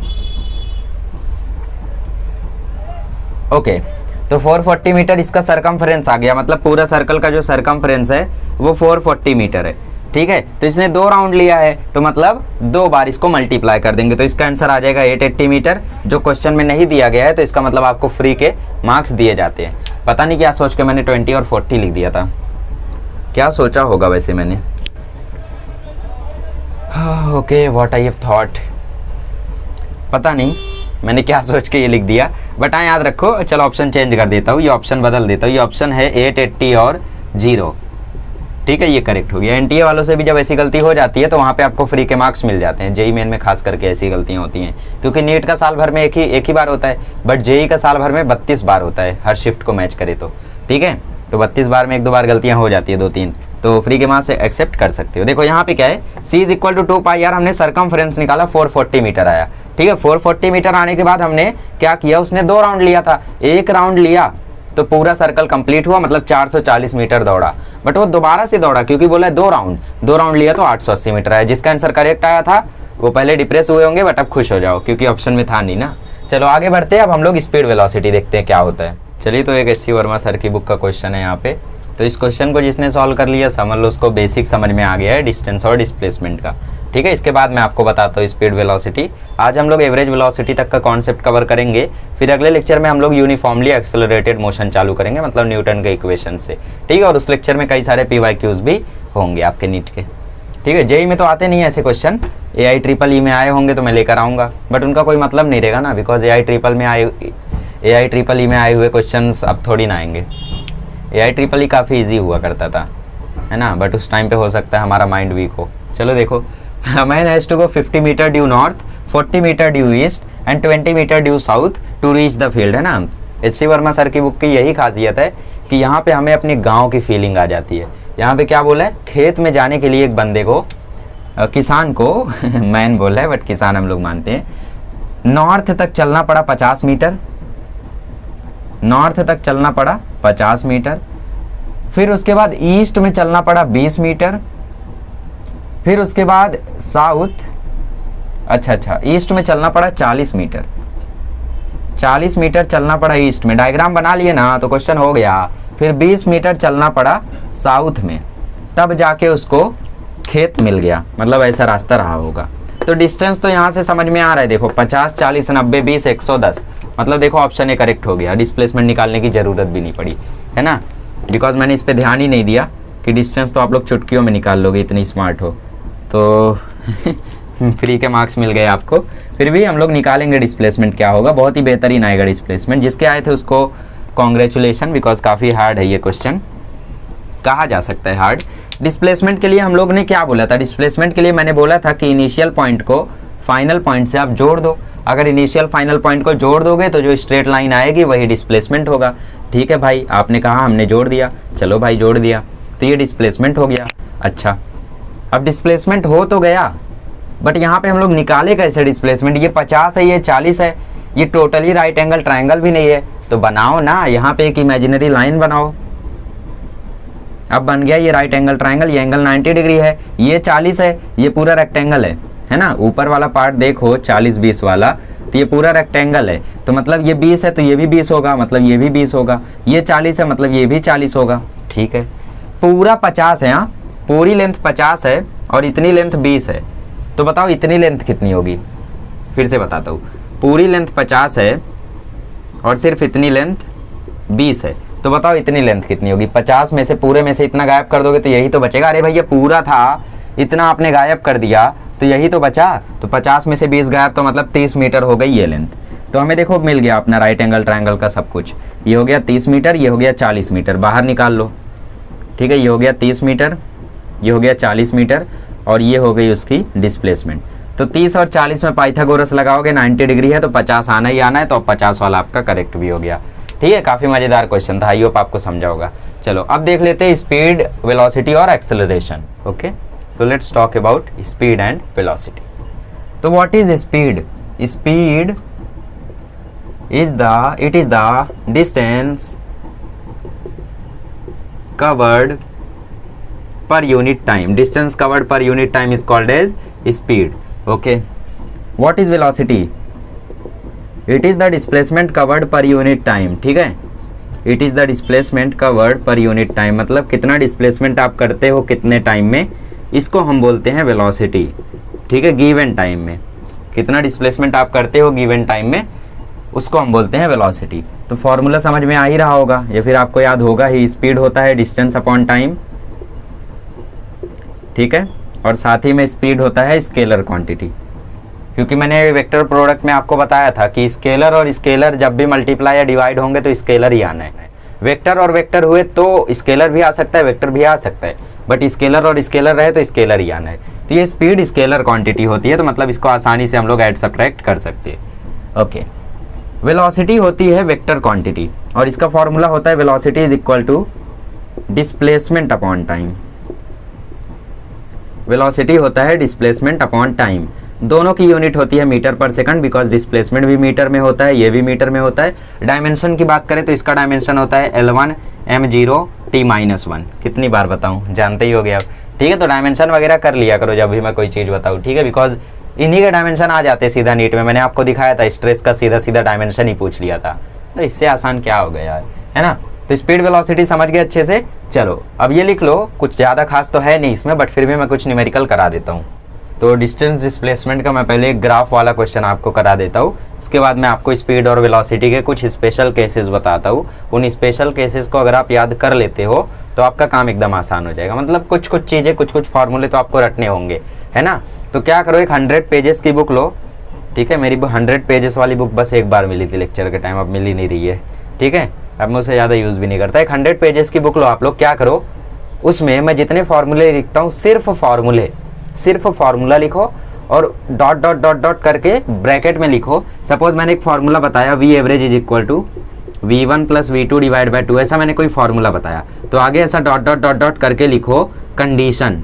ओके, तो 440 मीटर इसका सरकमफ्रेंस आ गया, मतलब पूरा सर्कल का जो सरकमफ्रेंस है वो 440 मीटर है। ठीक है, तो इसने 2 राउंड लिया है, तो मतलब 2 बार इसको मल्टीप्लाई कर देंगे, तो इसका आंसर आ जाएगा 880 मीटर, जो क्वेश्चन में नहीं दिया गया है, तो इसका मतलब आपको फ्री के मार्क्स दिए जाते हैं। पता नहीं क्या सोच के मैंने 20 और 40 लिख दिया था, क्या सोचा होगा वैसे मैंने। Okay, what I have thought, पता नहीं मैंने क्या सोच के ये लिख दिया, बट हाँ याद रखो। चलो ऑप्शन चेंज कर देता हूँ, ये ऑप्शन बदल देता हूँ, ये ऑप्शन है 880 और 0। ठीक है, ये करेक्ट हो गया। एनटीए वालों से भी जब ऐसी गलती हो जाती है तो वहाँ पे आपको फ्री के मार्क्स मिल जाते हैं। जेई मेन में खास करके ऐसी गलतियाँ होती हैं, क्योंकि नीट का साल भर में एक ही बार होता है, बट जेई का साल भर में 32 बार होता है, हर शिफ्ट को मैच करे तो। ठीक है, तो 32 बार में 1-2 बार गलतियाँ हो जाती है, 2-3, तो फ्री के मार्क्स से एक्सेप्ट कर सकते हो। देखो यहाँ पे क्या है, C = 2πr, हमने सरकमफ्रेंस निकाला 440 मीटर आया। ठीक है, 440 मीटर आने के बाद हमने क्या किया, उसने 2 राउंड लिया था, 1 राउंड लिया तो पूरा सर्कल कंप्लीट हुआ, मतलब 440 मीटर दौड़ा, बट वो दोबारा से दौड़ा क्योंकि बोला 2 राउंड लिया तो 880 मीटर आया। जिसका आंसर करेक्ट आया था वो पहले डिप्रेस हुए होंगे, बट अब खुश हो जाओ क्योंकि ऑप्शन में था नहीं ना। चलो आगे बढ़ते हैं, अब हम लोग स्पीड वेलोसिटी देखते हैं क्या होता है। चलिए, तो एक SC वर्मा सर की बुक का क्वेश्चन है यहाँ पे, तो इस क्वेश्चन को जिसने सॉल्व कर लिया समझ लो उसको बेसिक समझ में आ गया है डिस्टेंस और डिस्प्लेसमेंट का। ठीक है, इसके बाद मैं आपको बताता हूँ स्पीड वेलोसिटी। आज हम लोग एवरेज वेलोसिटी तक का कॉन्सेप्ट कवर करेंगे, फिर अगले लेक्चर में हम लोग यूनिफॉर्मली एक्सेलरेटेड मोशन चालू करेंगे, मतलब न्यूटन के इक्वेशन से। ठीक है, और उस लेक्चर में कई सारे PYQs भी होंगे आपके नीट के। ठीक है, जेई में तो आते नहीं है ऐसे क्वेश्चन, AIEEE में आए होंगे तो मैं लेकर आऊँगा, बट उनका कोई मतलब नहीं रहेगा ना, बिकॉज AIEEE में आए हुए क्वेश्चंस अब थोड़ी ना आएंगे। AIEEE काफ़ी इजी हुआ करता था, है ना, बट उस टाइम पे हो सकता है हमारा माइंड वीक हो। चलो देखो, man has to go 50 metre due north, 40 metre due east and 20 metre due south to reach the field, है ना। HC वर्मा सर की बुक की यही खासियत है कि यहाँ पे हमें अपने गांव की फीलिंग आ जाती है। यहाँ पे क्या बोला है, खेत में जाने के लिए एक बंदे को, किसान को मैन बोला है बट किसान हम लोग मानते हैं, नॉर्थ तक चलना पड़ा 50 मीटर, नॉर्थ तक चलना पड़ा 50 मीटर, फिर उसके बाद ईस्ट में चलना पड़ा 20 मीटर, फिर उसके बाद साउथ, अच्छा ईस्ट में चलना पड़ा 40 मीटर, 40 मीटर चलना पड़ा ईस्ट में, डायग्राम बना लिए ना तो क्वेश्चन हो गया। फिर 20 मीटर चलना पड़ा साउथ में, तब जाके उसको खेत मिल गया, मतलब ऐसा रास्ता रहा होगा। तो डिस्टेंस तो यहाँ से समझ में आ रहा है, देखो 50, 40, 90, 20, 110, मतलब देखो ऑप्शन ए करेक्ट हो गया, डिस्प्लेसमेंट निकालने की ज़रूरत भी नहीं पड़ी, है ना, बिकॉज मैंने इस पर ध्यान ही नहीं दिया कि डिस्टेंस तो आप लोग चुटकियों में निकाल लोगे, इतनी स्मार्ट हो तो फ्री के मार्क्स मिल गए आपको। फिर भी हम लोग निकालेंगे डिस्प्लेसमेंट क्या होगा, बहुत ही बेहतरीन आएगा डिस्प्लेसमेंट। जिसके आए थे उसको कॉन्ग्रेचुलेशन, बिकॉज काफ़ी हार्ड है ये क्वेश्चन, कहा जा सकता है हार्ड। डिस्प्लेसमेंट के लिए हम लोग ने क्या बोला था, डिस्प्लेसमेंट के लिए मैंने बोला था कि इनिशियल पॉइंट को फाइनल पॉइंट से आप जोड़ दो, अगर इनिशियल फाइनल पॉइंट को जोड़ दोगे तो जो स्ट्रेट लाइन आएगी वही डिस्प्लेसमेंट होगा। ठीक है भाई, आपने कहा, हमने जोड़ दिया, चलो भाई जोड़ दिया, तो ये डिस्प्लेसमेंट हो गया। अच्छा, अब डिस्प्लेसमेंट हो तो गया, बट यहाँ पे हम लोग निकाले कैसे डिस्प्लेसमेंट, ये 50 है, ये 40 है, ये टोटली राइट एंगल ट्रायंगल भी नहीं है, तो बनाओ ना, यहाँ पे एक इमेजिनरी लाइन बनाओ। अब बन गया ये राइट एंगल ट्रायंगल, ये एंगल 90 डिग्री है, ये 40 है, ये पूरा रेक्टेंगल है ना, ऊपर वाला पार्ट देखो 40-20 वाला, तो ये पूरा रेक्टेंगल है, तो मतलब ये 20 है तो ये भी 20 होगा, मतलब ये भी 20 होगा, ये 40 है मतलब ये भी 40 होगा। ठीक है, पूरा 50 है, हाँ पूरी लेंथ 50 है और इतनी लेंथ 20 है, तो बताओ इतनी लेंथ कितनी होगी। फिर से बताता हूँ, पूरी लेंथ 50 है और सिर्फ इतनी लेंथ 20 है, तो बताओ इतनी लेंथ कितनी होगी। 50 में से, पूरे में से इतना गायब कर दोगे तो यही तो बचेगा। अरे भैया पूरा था, इतना आपने गायब कर दिया तो यही तो बचा, तो 50 में से 20 गायब, तो मतलब 30 मीटर हो गई ये लेंथ। तो हमें देखो मिल गया अपना राइट एंगल ट्रायंगल का सब कुछ, ये हो गया 30 मीटर, ये हो गया 40 मीटर, बाहर निकाल लो। ठीक है, ये हो गया 30 मीटर, ये हो गया 40 मीटर और ये हो गई उसकी डिस्प्लेसमेंट। तो 30 और 40 में पाइथागोरस लगाओगे, 90 डिग्री है तो 50 आना ही आना है, तो अब 50 वाला आपका करेक्ट भी हो गया। ठीक है, काफ़ी मज़ेदार क्वेश्चन था, आई होप आपको समझा होगा। चलो अब देख लेते हैं स्पीड, वेलोसिटी और acceleration. Okay, so let's talk about speed and velocity. तो what is speed? Speed is the distance covered per unit time. Distance covered per unit time is called as speed. Okay, what is velocity? It is the displacement covered per unit time. ठीक है, it is the displacement covered per unit time, मतलब कितना displacement आप करते हो कितने time में, इसको हम बोलते हैं वेलोसिटी। ठीक है, गिवन टाइम में कितना डिस्प्लेसमेंट आप करते हो गिवन टाइम में, उसको हम बोलते हैं वेलोसिटी। तो फॉर्मूला समझ में आ ही रहा होगा, या फिर आपको याद होगा ही, स्पीड होता है डिस्टेंस अपॉन टाइम। ठीक है, और साथ ही में स्पीड होता है स्केलर क्वांटिटी, क्योंकि मैंने वेक्टर प्रोडक्ट में आपको बताया था कि स्केलर और स्केलर जब भी मल्टीप्लाई या डिवाइड होंगे तो स्केलर ही आना है। वेक्टर और वेक्टर हुए तो स्केलर भी आ सकता है, वेक्टर भी आ सकता है, बट स्केलर और स्केलर रहे तो स्केलर ही आना है। तो ये स्पीड स्केलर क्वांटिटी होती है, तो मतलब इसको आसानी से हम लोग ऐड सब्ट्रैक्ट कर सकते हैं। ओके, वेलोसिटी होती है वेक्टर क्वांटिटी, और इसका फॉर्मूला होता है velocity is equal to displacement upon time. Velocity होता है डिस्प्लेसमेंट अपॉन टाइम, दोनों की यूनिट होती है मीटर पर सेकंड, बिकॉज डिस्प्लेसमेंट भी मीटर में होता है, ये भी मीटर में होता है। डायमेंशन की बात करें तो इसका डायमेंशन होता है L1 M0 T-1। कितनी बार बताऊं, जानते ही हो गए आप। ठीक है, तो डायमेंशन वगैरह कर लिया करो जब भी मैं कोई चीज़ बताऊँ। ठीक है, बिकॉज इन्हीं के डायमेंशन आ जाते सीधा नीट में, मैंने आपको दिखाया था, स्ट्रेस का सीधा सीधा डायमेंशन ही पूछ लिया था, तो इससे आसान क्या हो गया यार, है ना। तो स्पीड वेलोसिटी समझ गए अच्छे से। चलो अब ये लिख लो, कुछ ज़्यादा खास तो है नहीं इसमें, बट फिर भी मैं कुछ न्यूमेरिकल करा देता हूँ। तो डिस्टेंस डिस्प्लेसमेंट का मैं पहले एक ग्राफ वाला क्वेश्चन आपको करा देता हूँ, इसके बाद मैं आपको स्पीड और वेलोसिटी के कुछ स्पेशल केसेस बताता हूँ। उन स्पेशल केसेस को अगर आप याद कर लेते हो तो आपका काम एकदम आसान हो जाएगा। मतलब कुछ कुछ चीज़ें, कुछ कुछ फार्मूले तो आपको रटने होंगे, है ना। तो क्या करो, एक 100 पेजेस की बुक लो, ठीक है। मेरी 100 पेजेस वाली बुक बस एक बार मिली थी लेक्चर के टाइम, अब मिल ही नहीं रही है, ठीक है। अब मैं उसे ज़्यादा यूज़ भी नहीं करता। एक 100 पेजेस की बुक लो आप लोग, क्या करो उसमें मैं जितने फार्मूले लिखता हूँ सिर्फ फार्मूला लिखो और डॉट डॉट डॉट डॉट करके ब्रैकेट में लिखो। सपोज मैंने एक फार्मूला बताया, v average is equal to V1 plus V2 divide by 2, ऐसा मैंने कोई फार्मूला बताया, तो आगे ऐसा डॉट डॉट डॉट डॉट करके लिखो कंडीशन,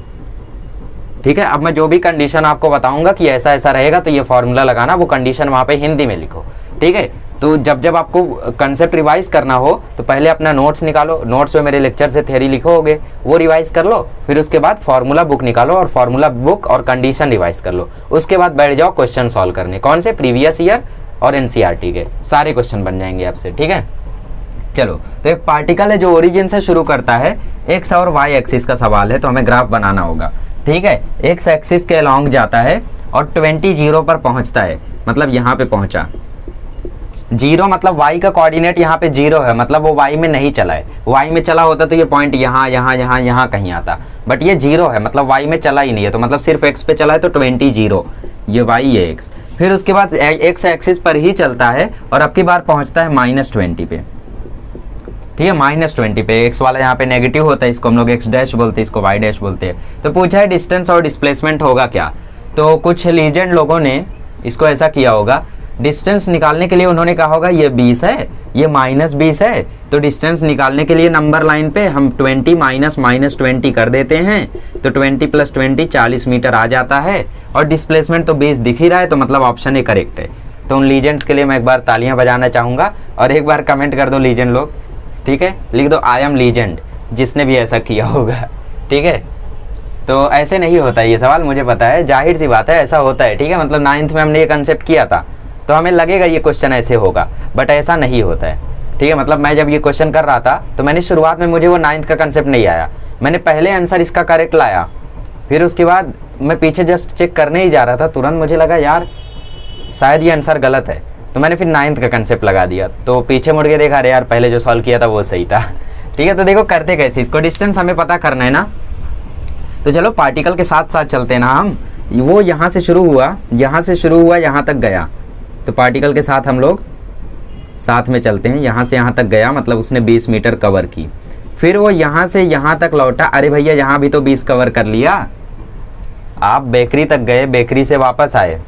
ठीक है। अब मैं जो भी कंडीशन आपको बताऊंगा कि ऐसा ऐसा रहेगा तो ये फार्मूला लगाना, वो कंडीशन वहाँ पे हिंदी में लिखो, ठीक है। तो जब आपको कंसेप्ट रिवाइज करना हो तो पहले अपना नोट्स निकालो, नोट्स में मेरे लेक्चर से थ्योरी लिखोगे, वो रिवाइज कर लो, फिर उसके बाद फार्मूला बुक निकालो और फार्मूला बुक और कंडीशन रिवाइज कर लो। उसके बाद बैठ जाओ क्वेश्चन सॉल्व करने, कौन से, प्रीवियस ईयर और एनसीईआरटी के सारे क्वेश्चन बन जाएंगे आपसे, ठीक है। चलो, तो एक पार्टिकल है जो ओरिजिन से शुरू करता है, एक्स और वाई एक्सिस का सवाल है, तो हमें ग्राफ बनाना होगा, ठीक है। एक्स एक्सिस के अलॉन्ग जाता है और 20 0 पर पहुंचता है, मतलब यहाँ पे पहुंचा। 0 मतलब y का कोऑर्डिनेट यहाँ पे 0 है, मतलब वो y में नहीं चला है। y में चला होता तो ये पॉइंट यहाँ यहाँ यहाँ यहाँ कहीं आता, बट ये 0 है, मतलब y में चला ही नहीं है, तो मतलब सिर्फ x पे चला है, तो 20 0, ये y ये x। फिर उसके बाद x एक्सिस पर ही चलता है और अब की बार पहुंचता है -20 पे, ठीक है। -20 पे x वाला यहाँ पे नेगेटिव होता है, इसको हम लोग x डैश बोलते हैं, इसको y डैश बोलते हैं। तो पूछा है डिस्टेंस और डिस्प्लेसमेंट होगा क्या, तो कुछ लीजेंड लोगों ने इसको ऐसा किया होगा, डिस्टेंस निकालने के लिए उन्होंने कहा होगा ये 20 है, ये -20 है, तो डिस्टेंस निकालने के लिए नंबर लाइन पे हम 20 माइनस 20 कर देते हैं, तो 20 प्लस 20 40 मीटर आ जाता है, और डिस्प्लेसमेंट तो 20 दिख ही रहा है, तो मतलब ऑप्शन ए करेक्ट है। तो उन लीजेंड्स के लिए मैं एक बार तालियां बजाना चाहूँगा, और एक बार कमेंट कर दो लीजेंड लोग, ठीक है, लिख दो आई एम लीजेंड, जिसने भी ऐसा किया होगा, ठीक है। तो ऐसे नहीं होता ये सवाल, मुझे पता है, जाहिर सी बात है ऐसा होता है, ठीक है। मतलब 9th में हमने ये कंसेप्ट किया था, तो हमें लगेगा ये क्वेश्चन ऐसे होगा, बट ऐसा नहीं होता है, ठीक है। मतलब मैं जब ये क्वेश्चन कर रहा था तो मैंने शुरुआत में मुझे वो 9th का कंसेप्ट नहीं आया, मैंने पहले आंसर इसका करेक्ट लाया, फिर उसके बाद मैं पीछे जस्ट चेक करने ही जा रहा था, तुरंत मुझे लगा यार शायद ये आंसर गलत है, तो मैंने फिर 9th का कंसेप्ट लगा दिया, तो पीछे मुड़ के देखा, अरे यार पहले जो सॉल्व किया था वो सही था, ठीक है। तो देखो करते कैसे, इसको डिस्टेंस हमें पता करना है ना, तो चलो पार्टिकल के साथ साथ चलते हैं ना हम। वो यहाँ से शुरू हुआ, यहाँ तक गया, तो पार्टिकल के साथ हम लोग साथ में चलते हैं, यहाँ से यहाँ तक गया, मतलब उसने 20 मीटर कवर की। फिर वो यहाँ से यहाँ तक लौटा, अरे भैया यहाँ भी तो 20 कवर कर लिया। आप बेकरी तक गए, बेकरी से वापस आए,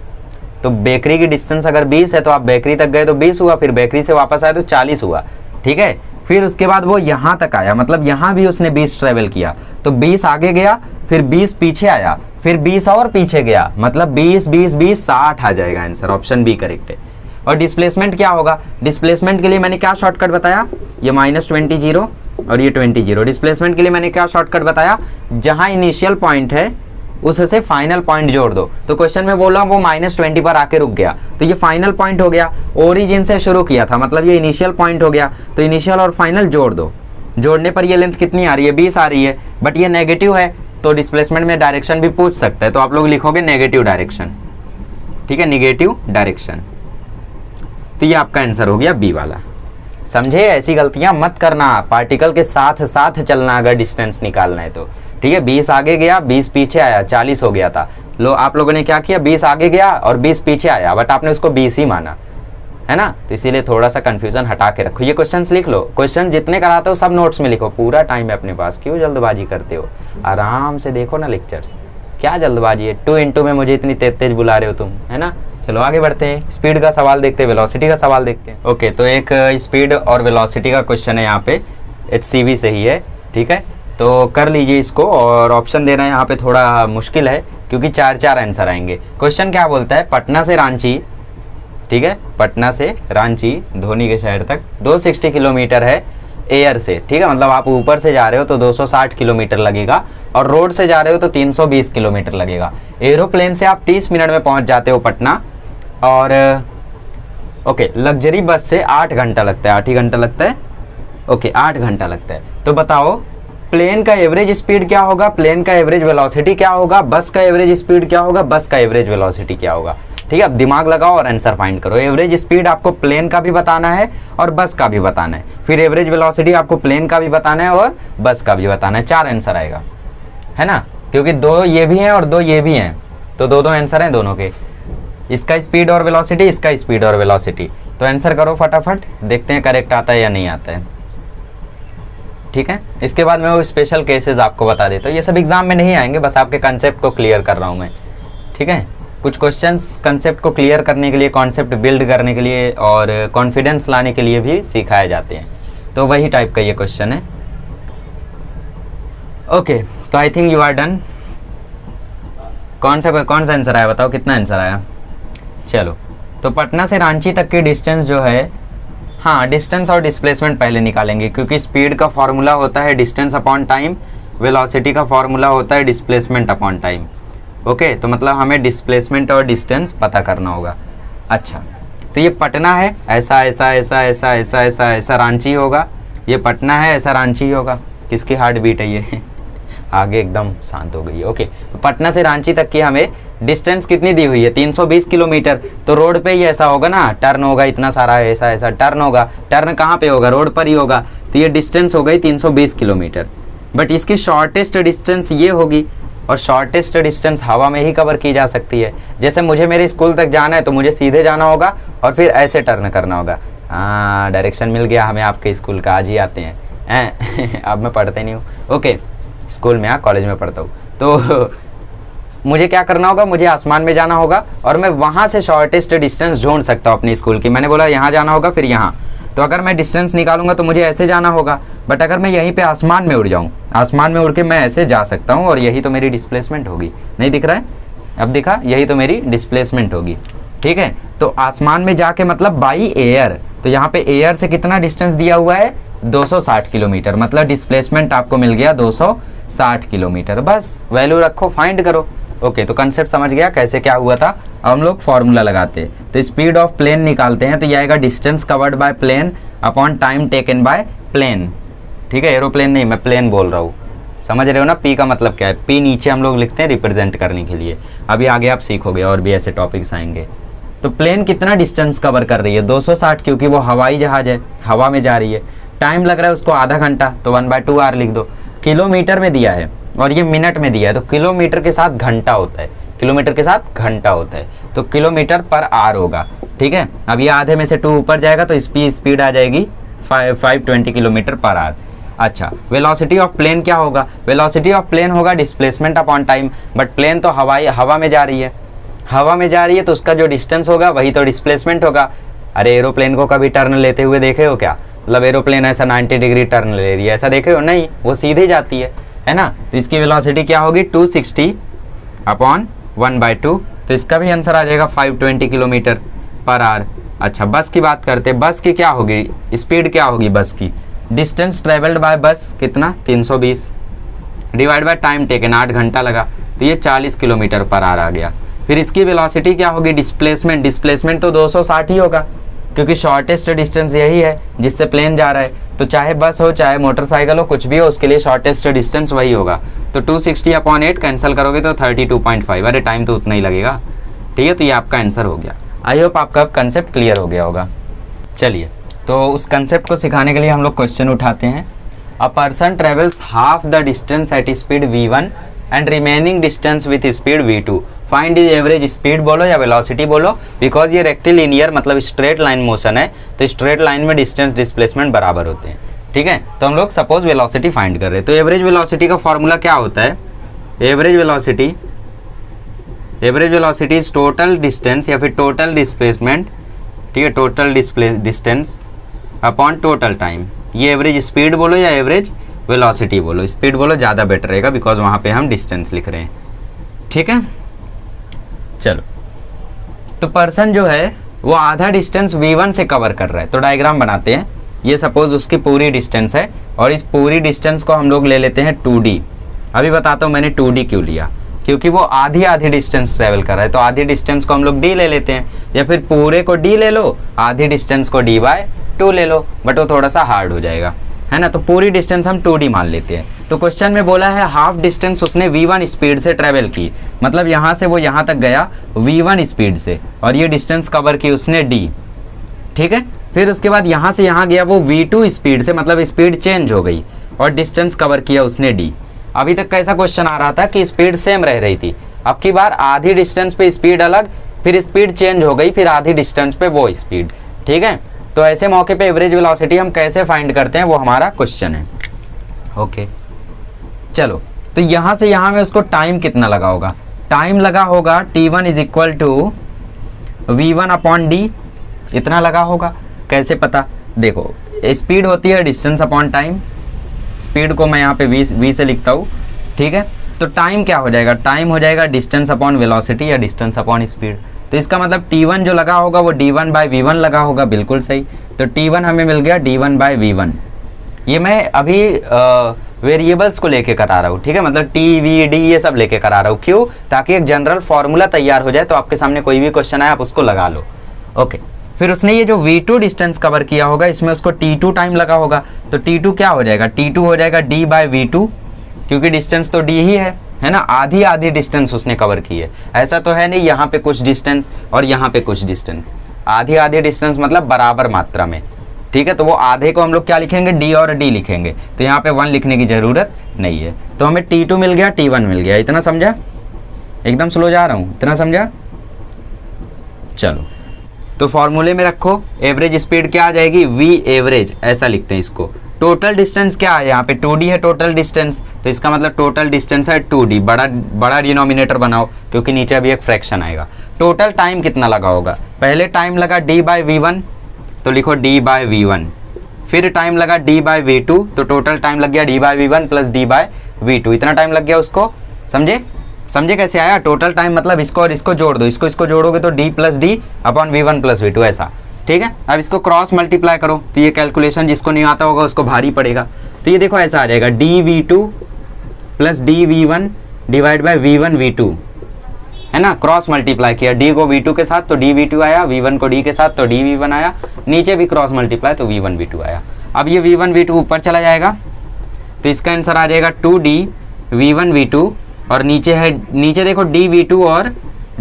तो बेकरी की डिस्टेंस अगर 20 है तो आप बेकरी तक गए तो 20 हुआ, फिर बेकरी से वापस आए तो 40 हुआ, ठीक है। फिर उसके बाद वो यहाँ तक आया, मतलब यहाँ भी उसने 20 ट्रेवल किया, तो 20 आगे गया, फिर 20 पीछे आया, फिर 20 और पीछे गया, मतलब 20 20 20 60 आ जाएगा आंसर, ऑप्शन बी करेक्ट है। और डिस्प्लेसमेंट क्या होगा, डिस्प्लेसमेंट के लिए मैंने क्या शॉर्टकट बताया, ये -20 0 और ये 20 0। डिस्प्लेसमेंट के लिए मैंने क्या शॉर्टकट बताया, जहां इनिशियल पॉइंट है उससे फाइनल पॉइंट जोड़ दो। तो क्वेश्चन में बोला वो -20 पर आके रुक गया, तो ये फाइनल पॉइंट हो गया, ओरिजिन से शुरू किया था, मतलब ये इनिशियल पॉइंट हो गया, तो इनिशियल और फाइनल जोड़ दो। जोड़ने पर ये लेंथ कितनी आ रही है, 20 आ रही है, बट ये नेगेटिव है, तो डिस्प्लेसमेंट में डायरेक्शन भी पूछ सकता है, तो आप लोग लिखोगे नेगेटिव डायरेक्शन, ठीक है, नेगेटिव डायरेक्शन। तो ये आपका आंसर हो गया बी वाला। समझे, ऐसी गलतियां मत करना, पार्टिकल के साथ साथ चलना अगर डिस्टेंस निकालना है तो, ठीक है। 20 आगे गया, 20 पीछे आया, 40 हो गया था। लो आप लोगों ने क्या किया, 20 आगे गया और 20 पीछे आया, बट आपने उसको 20 ही माना, है ना। तो इसीलिए थोड़ा सा कंफ्यूजन हटा के रखो। ये क्वेश्चंस लिख लो, क्वेश्चन जितने कराते हो सब नोट्स में लिखो, पूरा टाइम है अपने पास, क्यों जल्दबाजी करते हो, आराम से देखो ना लेक्चर्स, क्या जल्दबाजी है, 2 into में मुझे इतनी तेज बुला रहे हो तुम, है ना। चलो आगे बढ़ते हैं, स्पीड का सवाल देखते हैं, वेलोसिटी का सवाल देखते हैं। ओके, तो एक स्पीड और वेलोसिटी का क्वेश्चन है यहाँ पे, HCV से ही है, ठीक है। तो कर लीजिए इसको, और ऑप्शन देना यहाँ पे थोड़ा मुश्किल है क्योंकि 4 आंसर आएंगे। क्वेश्चन क्या बोलता है, पटना से रांची, ठीक है, पटना से रांची धोनी के शहर तक 260 किलोमीटर है एयर से, ठीक है, मतलब आप ऊपर से जा रहे हो तो 260 किलोमीटर लगेगा, और रोड से जा रहे हो तो 320 किलोमीटर लगेगा। एरोप्लेन से आप 30 मिनट में पहुंच जाते हो पटना, और ओके लग्जरी बस से 8 घंटा लगता है, 8 ही घंटा लगता है, ओके 8 घंटा लगता है। तो बताओ प्लेन का एवरेज स्पीड क्या होगा, प्लेन का एवरेज वेलोसिटी क्या होगा, बस का एवरेज स्पीड क्या होगा, बस का एवरेज वेलोसिटी क्या होगा। ठीक है, अब दिमाग लगाओ और आंसर फाइंड करो। एवरेज स्पीड आपको प्लेन का भी बताना है और बस का भी बताना है, फिर एवरेज वेलोसिटी आपको प्लेन का भी बताना है और बस का भी बताना है। 4 आंसर आएगा, है ना, क्योंकि 2 ये भी हैं और 2 ये भी हैं, तो 2 आंसर हैं दोनों के, इसका स्पीड और वेलोसिटी, इसका स्पीड और वेलोसिटी। तो आंसर करो फटाफट, देखते हैं करेक्ट आता है या नहीं आता है। ठीक है, इसके बाद मैं वो स्पेशल केसेस आपको बता देता हूँ, ये सब एग्जाम में नहीं आएंगे, बस आपके कंसेप्ट को क्लियर कर रहा हूँ मैं। ठीक है, कुछ क्वेश्चंस कंसेप्ट को क्लियर करने के लिए, कॉन्सेप्ट बिल्ड करने के लिए और कॉन्फिडेंस लाने के लिए भी सिखाए जाते हैं, तो वही टाइप का ये क्वेश्चन है। ओके, तो I think you are done. कौन सा आंसर आया बताओ, कितना आंसर आया। चलो, तो पटना से रांची तक की डिस्टेंस जो है, हाँ डिस्टेंस और डिस्प्लेसमेंट पहले निकालेंगे, क्योंकि स्पीड का फॉर्मूला होता है डिस्टेंस अपॉन टाइम, वेलोसिटी का फॉर्मूला होता है डिस्प्लेसमेंट अपॉन टाइम। ओके, तो मतलब हमें डिस्प्लेसमेंट और डिस्टेंस पता करना होगा। अच्छा, तो ये पटना है, ऐसा ऐसा ऐसा ऐसा ऐसा ऐसा ऐसा रांची होगा, ये पटना है, ऐसा रांची होगा। किसकी हार्ट बीट है ये आगे एकदम शांत हो गई है। ओके, तो पटना से रांची तक की हमें डिस्टेंस कितनी दी हुई है, 320 किलोमीटर। तो रोड पे ही ऐसा होगा ना, टर्न होगा, इतना सारा ऐसा ऐसा टर्न होगा, टर्न कहाँ पे होगा, रोड पर ही होगा, तो ये डिस्टेंस हो गई 320 किलोमीटर। बट इसकी शॉर्टेस्ट डिस्टेंस ये होगी, और शॉर्टेस्ट डिस्टेंस हवा में ही कवर की जा सकती है। जैसे मुझे मेरे स्कूल तक जाना है तो मुझे सीधे जाना होगा और फिर ऐसे टर्न करना होगा। हाँ, डायरेक्शन मिल गया हमें आपके स्कूल का, आज ही आते हैं अब मैं पढ़ते नहीं हूँ। ओके, स्कूल में, कॉलेज में पढ़ता हूँ। तो मुझे क्या करना होगा, मुझे आसमान में जाना होगा और मैं वहाँ से शॉर्टेस्ट डिस्टेंस ढूंढ सकता हूँ अपनी स्कूल की। मैंने बोला यहाँ जाना होगा, फिर यहाँ, तो अगर मैं डिस्टेंस निकालूंगा तो मुझे ऐसे जाना होगा। बट अगर मैं यहीं पे आसमान में उड़ जाऊँ, आसमान में उड़ के मैं ऐसे जा सकता हूँ, और यही तो मेरी डिस्प्लेसमेंट होगी। नहीं दिख रहा है, अब दिखा, यही तो मेरी डिस्प्लेसमेंट होगी। ठीक है, तो आसमान में जाके मतलब बाई एयर, तो यहाँ पे एयर से कितना डिस्टेंस दिया हुआ है, 260 किलोमीटर, मतलब डिस्प्लेसमेंट आपको मिल गया 260 किलोमीटर। बस वैल्यू रखो, फाइंड करो। ओके, तो कंसेप्ट समझ गया कैसे क्या हुआ था। अब हम लोग फॉर्मूला लगाते हैं, तो स्पीड ऑफ प्लेन निकालते हैं, तो ये आएगा distance covered by plane upon time taken by plane. ठीक है, एरोप्लेन नहीं, मैं प्लेन बोल रहा हूँ, समझ रहे हो ना। पी का मतलब क्या है, पी नीचे हम लोग लिखते हैं रिप्रेजेंट करने के लिए। अभी आगे आप सीखोगे और भी ऐसे टॉपिक्स आएंगे। तो प्लेन कितना डिस्टेंस कवर कर रही है, 260, क्योंकि वो हवाई जहाज है, हवा में जा रही है। टाइम लग रहा है उसको आधा घंटा, तो 1/2 आवर लिख दो। किलोमीटर में दिया है और ये मिनट में दिया है, तो किलोमीटर के साथ घंटा होता है, किलोमीटर के साथ घंटा होता है, तो किलोमीटर पर आवर होगा। ठीक है, अब ये आधे में से 2 ऊपर जाएगा तो इसकी स्पीड आ जाएगी 520 किलोमीटर पर आवर। अच्छा, वेलोसिटी ऑफ प्लेन क्या होगा, वेलोसिटी ऑफ प्लेन होगा displacement upon time. But plane तो हवा में जा रही है, हवा में जा रही है, तो उसका जो डिस्टेंस होगा वही तो डिस्प्लेसमेंट होगा। अरे एरोप्लेन को कभी टर्न लेते हुए देखे हो क्या, मतलब एरोप्लेन ऐसा 90 डिग्री टर्न ले रही है, ऐसा देखे हो, नहीं, वो सीधे जाती है ना। तो इसकी वेलोसिटी क्या होगी, 260 अपॉन 1/2, तो इसका भी आंसर आ जाएगा 520 किलोमीटर पर आवर। अच्छा, बस की बात करते हैं, बस की क्या होगी, स्पीड क्या होगी बस की, डिस्टेंस ट्रेवल्ड बाय बस कितना, 320 डिवाइड बाय टाइम टेकन, 8 घंटा लगा, तो ये 40 किलोमीटर पर आवर आ गया। फिर इसकी वेलोसिटी क्या होगी, डिस्प्लेसमेंट तो 260 ही होगा, क्योंकि शॉर्टेस्ट डिस्टेंस यही है जिससे प्लेन जा रहा है। तो चाहे बस हो, चाहे मोटरसाइकिल हो, कुछ भी हो, उसके लिए शॉर्टेस्ट डिस्टेंस वही होगा। तो 260 अपॉन 8 कैंसिल करोगे तो 32.5, अरे टाइम तो उतना ही लगेगा। ठीक है, तो ये आपका आंसर हो गया। आई होप आपका कंसेप्ट क्लियर हो गया होगा। चलिए, तो उस कंसेप्ट को सिखाने के लिए हम लोग क्वेश्चन उठाते हैं। A person travels half the distance at speed v1 and remaining distance with speed v2, find is average speed बोलो या वेलोसिटी बोलो, बिकॉज ये रेक्टिलिनियर मतलब स्ट्रेट लाइन मोशन है, तो स्ट्रेट लाइन में डिस्टेंस डिस्प्लेसमेंट बराबर होते हैं। ठीक है, तो हम लोग सपोज वेलोसिटी फाइंड कर रहे हैं, तो एवरेज वेलोसिटी का फॉर्मूला क्या होता है, average velocity is total distance या फिर टोटल डिस्प्लेसमेंट। ठीक है, total distance upon total time. ये एवरेज स्पीड बोलो या एवरेज वेलोसिटी बोलो, स्पीड बोलो ज़्यादा बेटर रहेगा, बिकॉज वहाँ पे हम डिस्टेंस लिख रहे हैं। ठीक है, चलो, तो पर्सन जो है वो आधा डिस्टेंस v1 से कवर कर रहा है, तो डायग्राम बनाते हैं। ये सपोज उसकी पूरी डिस्टेंस है, और इस पूरी डिस्टेंस को हम लोग ले लेते हैं 2d। अभी बताता हूँ मैंने 2d क्यों लिया, क्योंकि वो आधी डिस्टेंस ट्रेवल कर रहा है, तो आधी डिस्टेंस को हम लोग d ले लेते हैं, या फिर पूरे को d ले लो, आधी डिस्टेंस को d/2 ले लो, बट वो थोड़ा सा हार्ड हो जाएगा, है ना। तो पूरी डिस्टेंस हम 2d मान लेते हैं। तो क्वेश्चन में बोला है हाफ डिस्टेंस उसने v1 स्पीड से ट्रेवल की, मतलब यहाँ से वो यहाँ तक गया v1 स्पीड से, और ये डिस्टेंस कवर की उसने d, ठीक है। फिर उसके बाद यहाँ से यहाँ गया वो v2 स्पीड से, मतलब स्पीड चेंज हो गई और डिस्टेंस कवर किया उसने d। अभी तक कैसा क्वेश्चन आ रहा था कि स्पीड सेम रह रही थी, अब की बार आधी डिस्टेंस पे स्पीड अलग, फिर स्पीड चेंज हो गई, फिर आधी डिस्टेंस पे वो स्पीड, ठीक है। तो ऐसे मौके पे एवरेज वेलोसिटी हम कैसे फाइंड करते हैं वो हमारा क्वेश्चन है। ओके चलो, तो यहाँ से यहाँ में उसको टाइम कितना लगा होगा, टाइम लगा होगा t1 is equal to v1 upon d, इतना लगा होगा। कैसे पता, देखो स्पीड होती है डिस्टेंस अपॉन टाइम, स्पीड को मैं यहाँ पे v से लिखता हूँ, ठीक है। तो टाइम क्या हो जाएगा, टाइम हो जाएगा डिस्टेंस अपॉन वेलोसिटी या डिस्टेंस अपॉन स्पीड। तो इसका मतलब t1 जो लगा होगा वो d1 बाई v1 लगा होगा, बिल्कुल सही। तो t1 हमें मिल गया d1 बाई v1। ये मैं अभी वेरिएबल्स को लेके करा रहा हूँ, ठीक है, मतलब t v d ये सब लेके करा रहा हूँ। क्यों, ताकि एक जनरल फॉर्मूला तैयार हो जाए, तो आपके सामने कोई भी क्वेश्चन आए आप उसको लगा लो। ओके, फिर उसने ये जो v2 डिस्टेंस कवर किया होगा इसमें उसको t2 टाइम लगा होगा, तो t2 क्या हो जाएगा, t2 हो जाएगा d बाई v2, क्योंकि डिस्टेंस तो d ही है ना, आधी आधी डिस्टेंस उसने कवर की है। ऐसा तो है नहीं यहाँ पे कुछ डिस्टेंस और यहाँ पे कुछ डिस्टेंस, आधी आधी डिस्टेंस मतलब बराबर मात्रा में, ठीक है। तो वो आधे को हम लोग क्या लिखेंगे, d और d लिखेंगे, तो यहाँ पे 1 लिखने की ज़रूरत नहीं है। तो हमें t2 मिल गया, t1 मिल गया, इतना समझा, एकदम स्लो जा रहा हूँ, इतना समझा। चलो, तो फॉर्मूले में रखो, एवरेज स्पीड क्या आ जाएगी, v एवरेज, ऐसा लिखते हैं इसको। टोटल डिस्टेंस क्या है, यहाँ पे 2d है टोटल डिस्टेंस, तो इसका मतलब टोटल डिस्टेंस है 2d, बड़ा डिनोमिनेटर बनाओ क्योंकि नीचे अभी एक फ्रैक्शन आएगा। टोटल टाइम कितना लगा होगा, पहले टाइम लगा d बाई v1, तो लिखो d बाई v1, फिर टाइम लगा d बाई v2, तो टोटल टाइम लग गया d by v1 plus d by v2, इतना टाइम लग गया उसको। समझे कैसे आया, टोटल टाइम मतलब इसको और इसको जोड़ दो, इसको जोड़ोगे तो d plus D upon v1 plus v2, ऐसा, ठीक है। अब इसको क्रॉस मल्टीप्लाई करो, तो ये कैलकुलेशन जिसको नहीं आता होगा उसको भारी पड़ेगा। तो ये देखो ऐसा आ जाएगा dv2 plus dv1 divide by v1 v2, है ना, क्रॉस मल्टीप्लाई किया, d को v2 के साथ तो dv2 आया, v1 को d के साथ तो dv1 आया, नीचे भी क्रॉस मल्टीप्लाई तो v1 v2 आया। अब ये v1 v2 ऊपर चला जाएगा, तो इसका आंसर आ जाएगा 2d v1 v2, और नीचे देखो dv2 और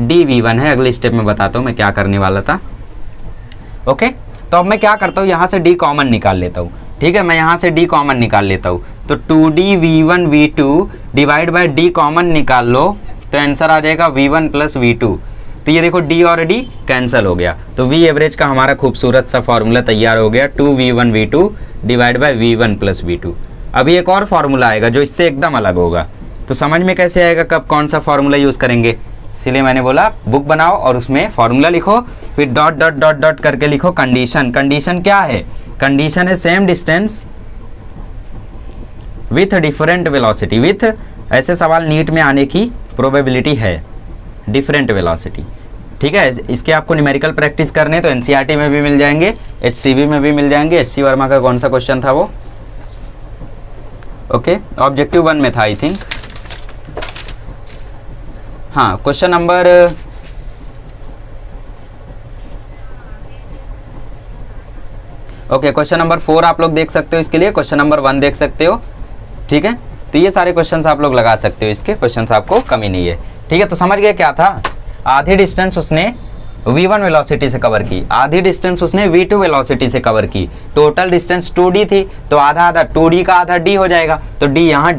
dv1 है। अगले स्टेप में बताता हूँ मैं क्या करने वाला था। ओके, तो अब मैं क्या करता हूँ, यहाँ से d कॉमन निकाल लेता हूँ, ठीक है, मैं यहाँ से d कॉमन निकाल लेता हूँ। तो 2d v1 v2 divide by d common निकाल लो, तो आंसर आ जाएगा v1 प्लस v2। तो ये देखो d और d कैंसिल हो गया, तो v एवरेज का हमारा खूबसूरत सा फॉर्मूला तैयार हो गया, 2v1 v2 divide by v1 plus v2। अभी एक और फॉर्मूला आएगा जो इससे एकदम अलग होगा, तो समझ में कैसे आएगा कब कौन सा फॉर्मूला यूज़ करेंगे, इसीलिए मैंने बोला बुक बनाओ और उसमें फॉर्मूला लिखो, फिर डॉट डॉट डॉट डॉट करके लिखो कंडीशन। कंडीशन क्या है, कंडीशन है same distance with different velocity, with ऐसे सवाल नीट में आने की प्रोबेबिलिटी है, डिफरेंट वेलोसिटी, ठीक है। इसके आपको न्यूमेरिकल प्रैक्टिस करने तो एनसीईआरटी में भी मिल जाएंगे, HCV में भी मिल जाएंगे। SC वर्मा का कौन सा क्वेश्चन था वो, ओके, ऑब्जेक्टिव 1 में था आई थिंक, हाँ, क्वेश्चन नंबर क्वेश्चन नंबर 4 आप लोग देख सकते हो, इसके लिए क्वेश्चन नंबर 1 देख सकते हो, ठीक है। तो ये सारे क्वेश्चंस आप लोग लगा सकते हो, इसके क्वेश्चंस आपको कमी नहीं है, ठीक है। तो समझ गए क्या था, आधी डिस्टेंस उसने v1 वेलोसिटी से कवर की, आधी डिस्टेंस उसने v2 वेलोसिटी से कवर की, टोटल डिस्टेंस 2d थी, तो आधा 2d का आधा d हो जाएगा, तो d यहाँ,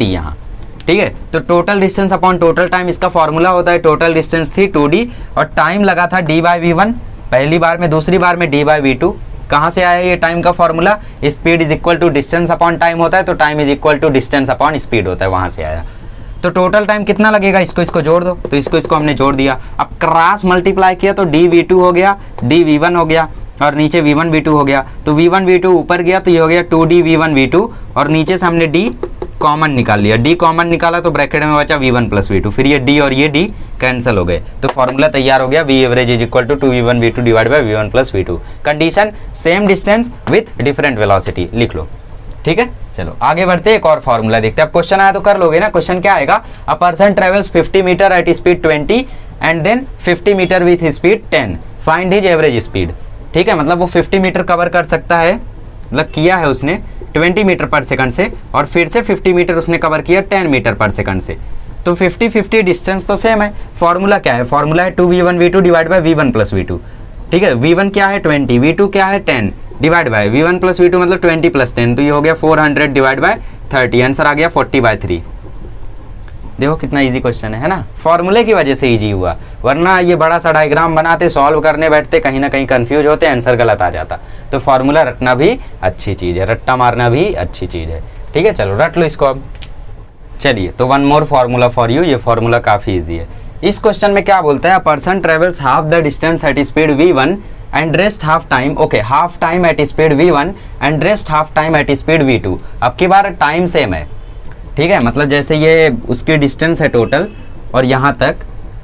ठीक है। तो total distance upon total time, इसका फॉर्मूला होता है, टोटल डिस्टेंस थी 2d और टाइम लगा था d बाई v1 पहली बार में, दूसरी बार में d बाई v2। कहाँ से आया ये टाइम का formula, speed is equal to distance upon time होता है, तो time is equal to distance upon speed होता है, वहाँ से आया। तो टोटल टाइम कितना लगेगा, इसको जोड़ दो, तो इसको हमने जोड़ दिया। अब क्रॉस मल्टीप्लाई किया तो dv2 हो गया, dv1 हो गया और नीचे v1 v2 हो गया, तो v1 v2 ऊपर गया तो ये हो गया 2d v1 v2 और नीचे से हमने d कॉमन निकाल लिया, d कॉमन निकाला तो ब्रैकेट में बचा v1 प्लस v2, फिर ये d और ये d कैंसिल हो गए, तो फॉर्मूला तैयार हो गया, v average is equal to 2v1 v2 divide by v1 plus v2। Condition same distance with different velocity, लिख लो, ठीक है। चलो आगे बढ़ते एक और फॉर्मूला देखते हैं। अब क्वेश्चन आया तो कर लोगे ना, क्वेश्चन क्या आएगा, a person travels 50 metre at speed 20 and then 50 metre with speed 10, find his average speed, ठीक है। मतलब वो 50 मीटर कवर कर सकता है, मतलब किया है उसने 20 मीटर पर सेकंड से, और फिर से 50 मीटर उसने कवर किया 10 मीटर पर सेकंड से। तो 50-50 डिस्टेंस तो सेम है। फॉर्मूला क्या है? फॉर्मूला है 2v1v2 divide by v1 plus v2। ठीक है, v1 क्या है 20, v2 क्या है 10 divide by v1 plus v2 मतलब 20 प्लस 10, तो ये हो गया 400 डिवाइड बाय 30। आंसर आ गया 40/3। देखो कितना इजी क्वेश्चन है ना, फॉर्मूले की वजह से इजी हुआ, वरना ये बड़ा सा डायग्राम बनाते सॉल्व करने बैठते कहीं ना कहीं कंफ्यूज होते, आंसर गलत आ जाता। तो फॉर्मूला रटना भी अच्छी चीज़ है, रट्टा मारना भी अच्छी चीज़ है। ठीक है, चलो रट लो इसको अब। चलिए, तो one more formula for you, ये फार्मूला काफ़ी ईजी है। इस क्वेश्चन में क्या बोलता है? A person travels half the distance at speed v1 and rest half time, okay, half time at speed v1 and rest half time at speed v2। अब की बार टाइम सेम है, ठीक है, मतलब जैसे ये उसकी डिस्टेंस है टोटल और यहाँ तक,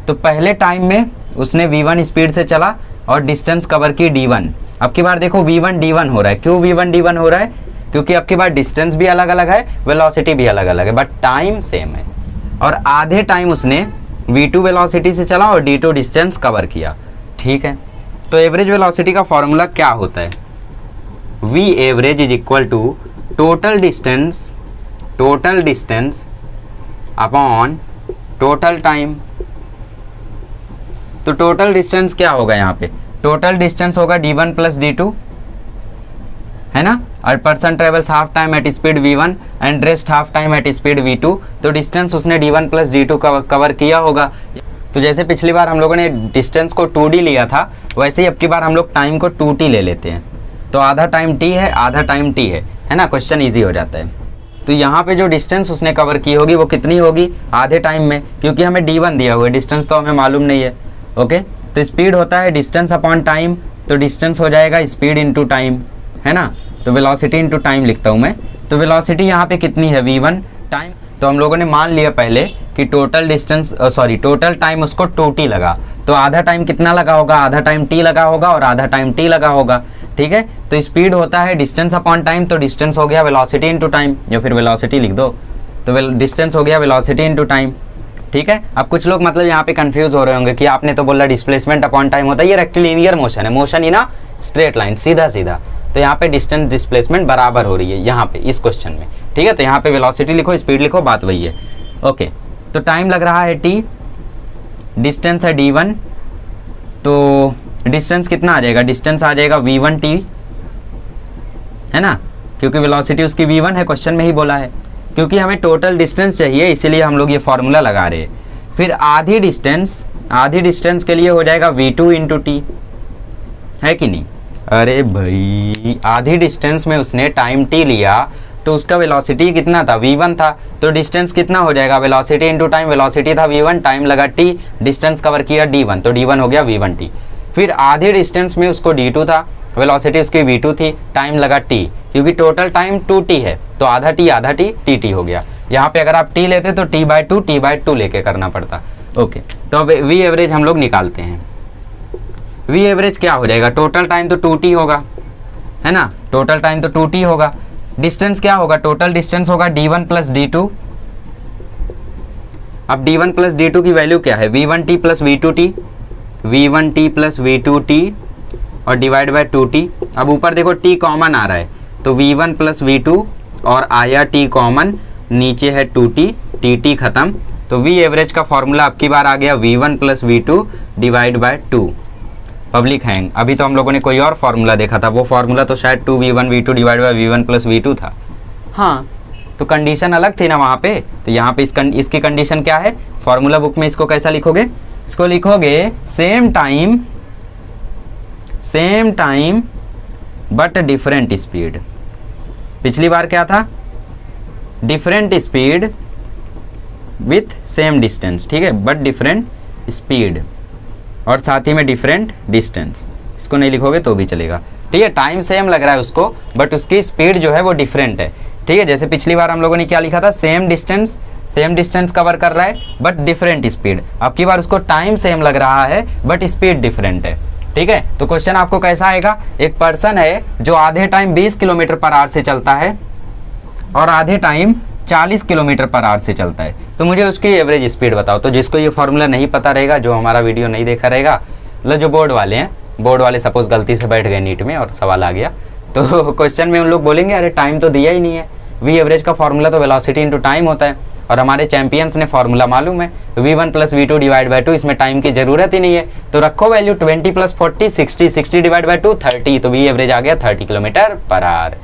तो पहले टाइम में उसने v1 स्पीड से चला और डिस्टेंस कवर की d1। अब की बार देखो v1 d1 हो रहा है। क्यों v1 d1 हो रहा है? क्योंकि अब की बार डिस्टेंस भी अलग अलग है, वेलोसिटी भी अलग अलग है, बट टाइम सेम है। और आधे टाइम उसने v2 वेलोसिटी से चला और d2 डिस्टेंस कवर किया। ठीक है, तो एवरेज वेलोसिटी का फॉर्मूला क्या होता है? v average is equal to total distance upon total time. तो टोटल डिस्टेंस क्या होगा यहाँ पे? टोटल डिस्टेंस होगा d1 प्लस d2, है ना, और person travels half time at speed v1 and rest half time at speed v2। तो डिस्टेंस उसने d1 प्लस d2 कवर किया होगा। तो जैसे पिछली बार हम लोगों ने डिस्टेंस को 2d लिया था, वैसे ही अब की बार हम लोग टाइम को 2t ले लेते हैं। तो आधा टाइम t है, आधा टाइम t है ना, क्वेश्चन ईजी हो जाता है। तो यहाँ पे जो डिस्टेंस उसने कवर की होगी वो कितनी होगी? आधे टाइम में, क्योंकि हमें d1 दिया हुआ है, डिस्टेंस तो हमें मालूम नहीं है। ओके, तो स्पीड होता है डिस्टेंस अपॉन टाइम, तो डिस्टेंस हो जाएगा स्पीड इंटू टाइम, है ना। तो वेलोसिटी इंटू टाइम लिखता हूँ मैं। तो वेलोसिटी यहाँ पे कितनी है? v1 time. तो हम लोगों ने मान लिया पहले कि टोटल डिस्टेंस टोटल टाइम उसको 2t लगा, तो आधा टाइम कितना लगा होगा? आधा टाइम t लगा होगा और आधा टाइम t लगा होगा। ठीक है, तो स्पीड होता है डिस्टेंस अपॉन टाइम, तो डिस्टेंस हो गया वेलोसिटी इंटू टाइम, या फिर वेलोसिटी लिख दो। तो डिस्टेंस हो गया वेलोसिटी इंटू टाइम। ठीक है, अब कुछ लोग मतलब यहाँ पे कंफ्यूज हो रहे होंगे कि आपने तो बोला डिस्प्लेसमेंट अपॉन टाइम होता है, ये रेक्टिलिनियर मोशन है, मोशन ही ना स्ट्रेट लाइन, सीधा सीधा। तो यहाँ पे डिस्टेंस डिस्प्लेसमेंट बराबर हो रही है यहाँ पे इस क्वेश्चन में। ठीक है, तो यहाँ पे वेलोसिटी लिखो, स्पीड लिखो, बात वही है। ओके, तो टाइम लग रहा है t, डिस्टेंस है d1, तो डिस्टेंस कितना आ जाएगा? डिस्टेंस आ जाएगा v1t, है ना, क्योंकि वेलोसिटी उसकी v1 है, क्वेश्चन में ही बोला है। क्योंकि हमें टोटल डिस्टेंस चाहिए, इसीलिए हम लोग ये फॉर्मूला लगा रहे हैं। फिर आधी डिस्टेंस के लिए हो जाएगा v2 इंटू टी, है कि नहीं? अरे भाई, आधी डिस्टेंस में उसने टाइम t लिया, तो उसका वेलोसिटी कितना था? v1 था। तो डिस्टेंस कितना हो जाएगा? वेलोसिटी इंटू टाइम, वेलोसिटी था v1, टाइम लगा t, डिस्टेंस कवर किया d1, तो d1 हो गया v1t। फिर आधे डिस्टेंस में उसको d2 था, वेलोसिटी उसकी v2 थी, टाइम लगा t, क्योंकि टोटल टाइम 2t है, तो आधा t tt हो गया। यहाँ पे अगर आप t लेते तो t/2 लेके करना पड़ता। ओके, तो अब v एवरेज हम लोग निकालते हैं। v एवरेज क्या हो जाएगा? टोटल टाइम तो 2t होगा, है ना, टोटल टाइम तो 2t होगा। डिस्टेंस क्या होगा? टोटल डिस्टेंस होगा d1 प्लस d2। अब d1 प्लस d2 की वैल्यू क्या है? v1t plus v2t, v1t plus v2t और डिवाइड बाय 2t। अब ऊपर देखो t कॉमन आ रहा है, तो v1 प्लस v2 और आया t कॉमन, नीचे है 2t, tt खत्म। तो v एवरेज का फॉर्मूला अब की बार आ गया v1 plus v2 divide by 2। Public hang, अभी तो हम लोगों ने कोई और फॉर्मूला देखा था, वो फॉर्मूला तो शायद 2v1 v2 divide by v1 plus v2 था। हाँ, तो कंडीशन अलग थी ना वहाँ पे। तो यहाँ पे इसकी कंडीशन क्या है? फॉर्मूला बुक में इसको कैसा लिखोगे? इसको लिखोगे same time but different speed. पिछली बार क्या था? Different speed with same distance, ठीक है, बट डिफरेंट स्पीड, और साथ ही में डिफरेंट डिस्टेंस। इसको नहीं लिखोगे तो भी चलेगा, ठीक है। टाइम सेम लग रहा है उसको, बट उसकी स्पीड जो है वो डिफरेंट है, ठीक है। जैसे पिछली बार हम लोगों ने क्या लिखा था? सेम डिस्टेंस कवर कर रहा है बट डिफरेंट स्पीड। अब की बार उसको टाइम सेम लग रहा है बट स्पीड डिफरेंट है, ठीक है। तो क्वेश्चन आपको कैसा आएगा? एक पर्सन है जो आधे टाइम 20 किलोमीटर पर आवर से चलता है और आधे टाइम 40 किलोमीटर पर आवर से चलता है, तो मुझे उसकी एवरेज स्पीड बताओ। तो जिसको ये फॉर्मूला नहीं पता रहेगा, जो हमारा वीडियो नहीं देखा रहेगा, मतलब जो बोर्ड वाले हैं, बोर्ड वाले सपोज गलती से बैठ गए नीट में और सवाल आ गया, तो क्वेश्चन में उन लोग बोलेंगे अरे टाइम तो दिया ही नहीं है, वी एवरेज का फॉर्मूला तो वेलोसिटी इंटू टाइम होता है, और हमारे चैंपियंस ने फॉर्मूला मालूम है v1 plus v two divide by 2, इसमें टाइम की जरूरत ही नहीं है, तो रखो वैल्यू 20 प्लस 40 60, 60 डिवाइड बाई 2 30, तो वी एवरेज आ गया 30 किलोमीटर पर आवर।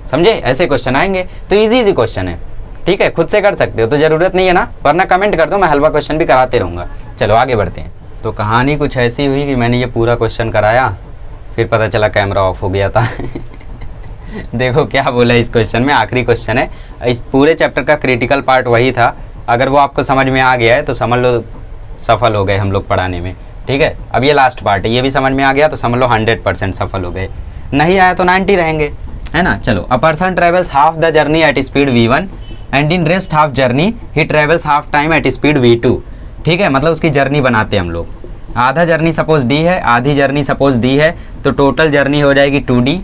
समझे, ऐसे क्वेश्चन आएंगे, तो इजी क्वेश्चन है, ठीक है, खुद से कर सकते हो, तो जरूरत नहीं है ना, वरना कमेंट कर दो, मैं हलवा क्वेश्चन भी कराते रहूँगा। चलो आगे बढ़ते हैं। तो कहानी कुछ ऐसी हुई कि मैंने ये पूरा क्वेश्चन कराया, फिर पता चला कैमरा ऑफ हो गया था। देखो क्या बोला इस क्वेश्चन में, आखिरी क्वेश्चन है, इस पूरे चैप्टर का क्रिटिकल पार्ट वही था, अगर वो आपको समझ में आ गया है तो समझ लो सफल हो गए हम लोग पढ़ाने में, ठीक है। अब ये लास्ट पार्ट है, ये भी समझ में आ गया तो समझ लो 100% सफल हो गए, नहीं आया तो 90 रहेंगे, है ना। चलो, a person travels half the journey at speed v1 and in rest half journey he travels half time at speed v2, ठीक है, मतलब उसकी जर्नी बनाते हैं हम लोग। आधा जर्नी सपोज डी है, आधी जर्नी सपोज डी है, तो टोटल जर्नी हो जाएगी 2d।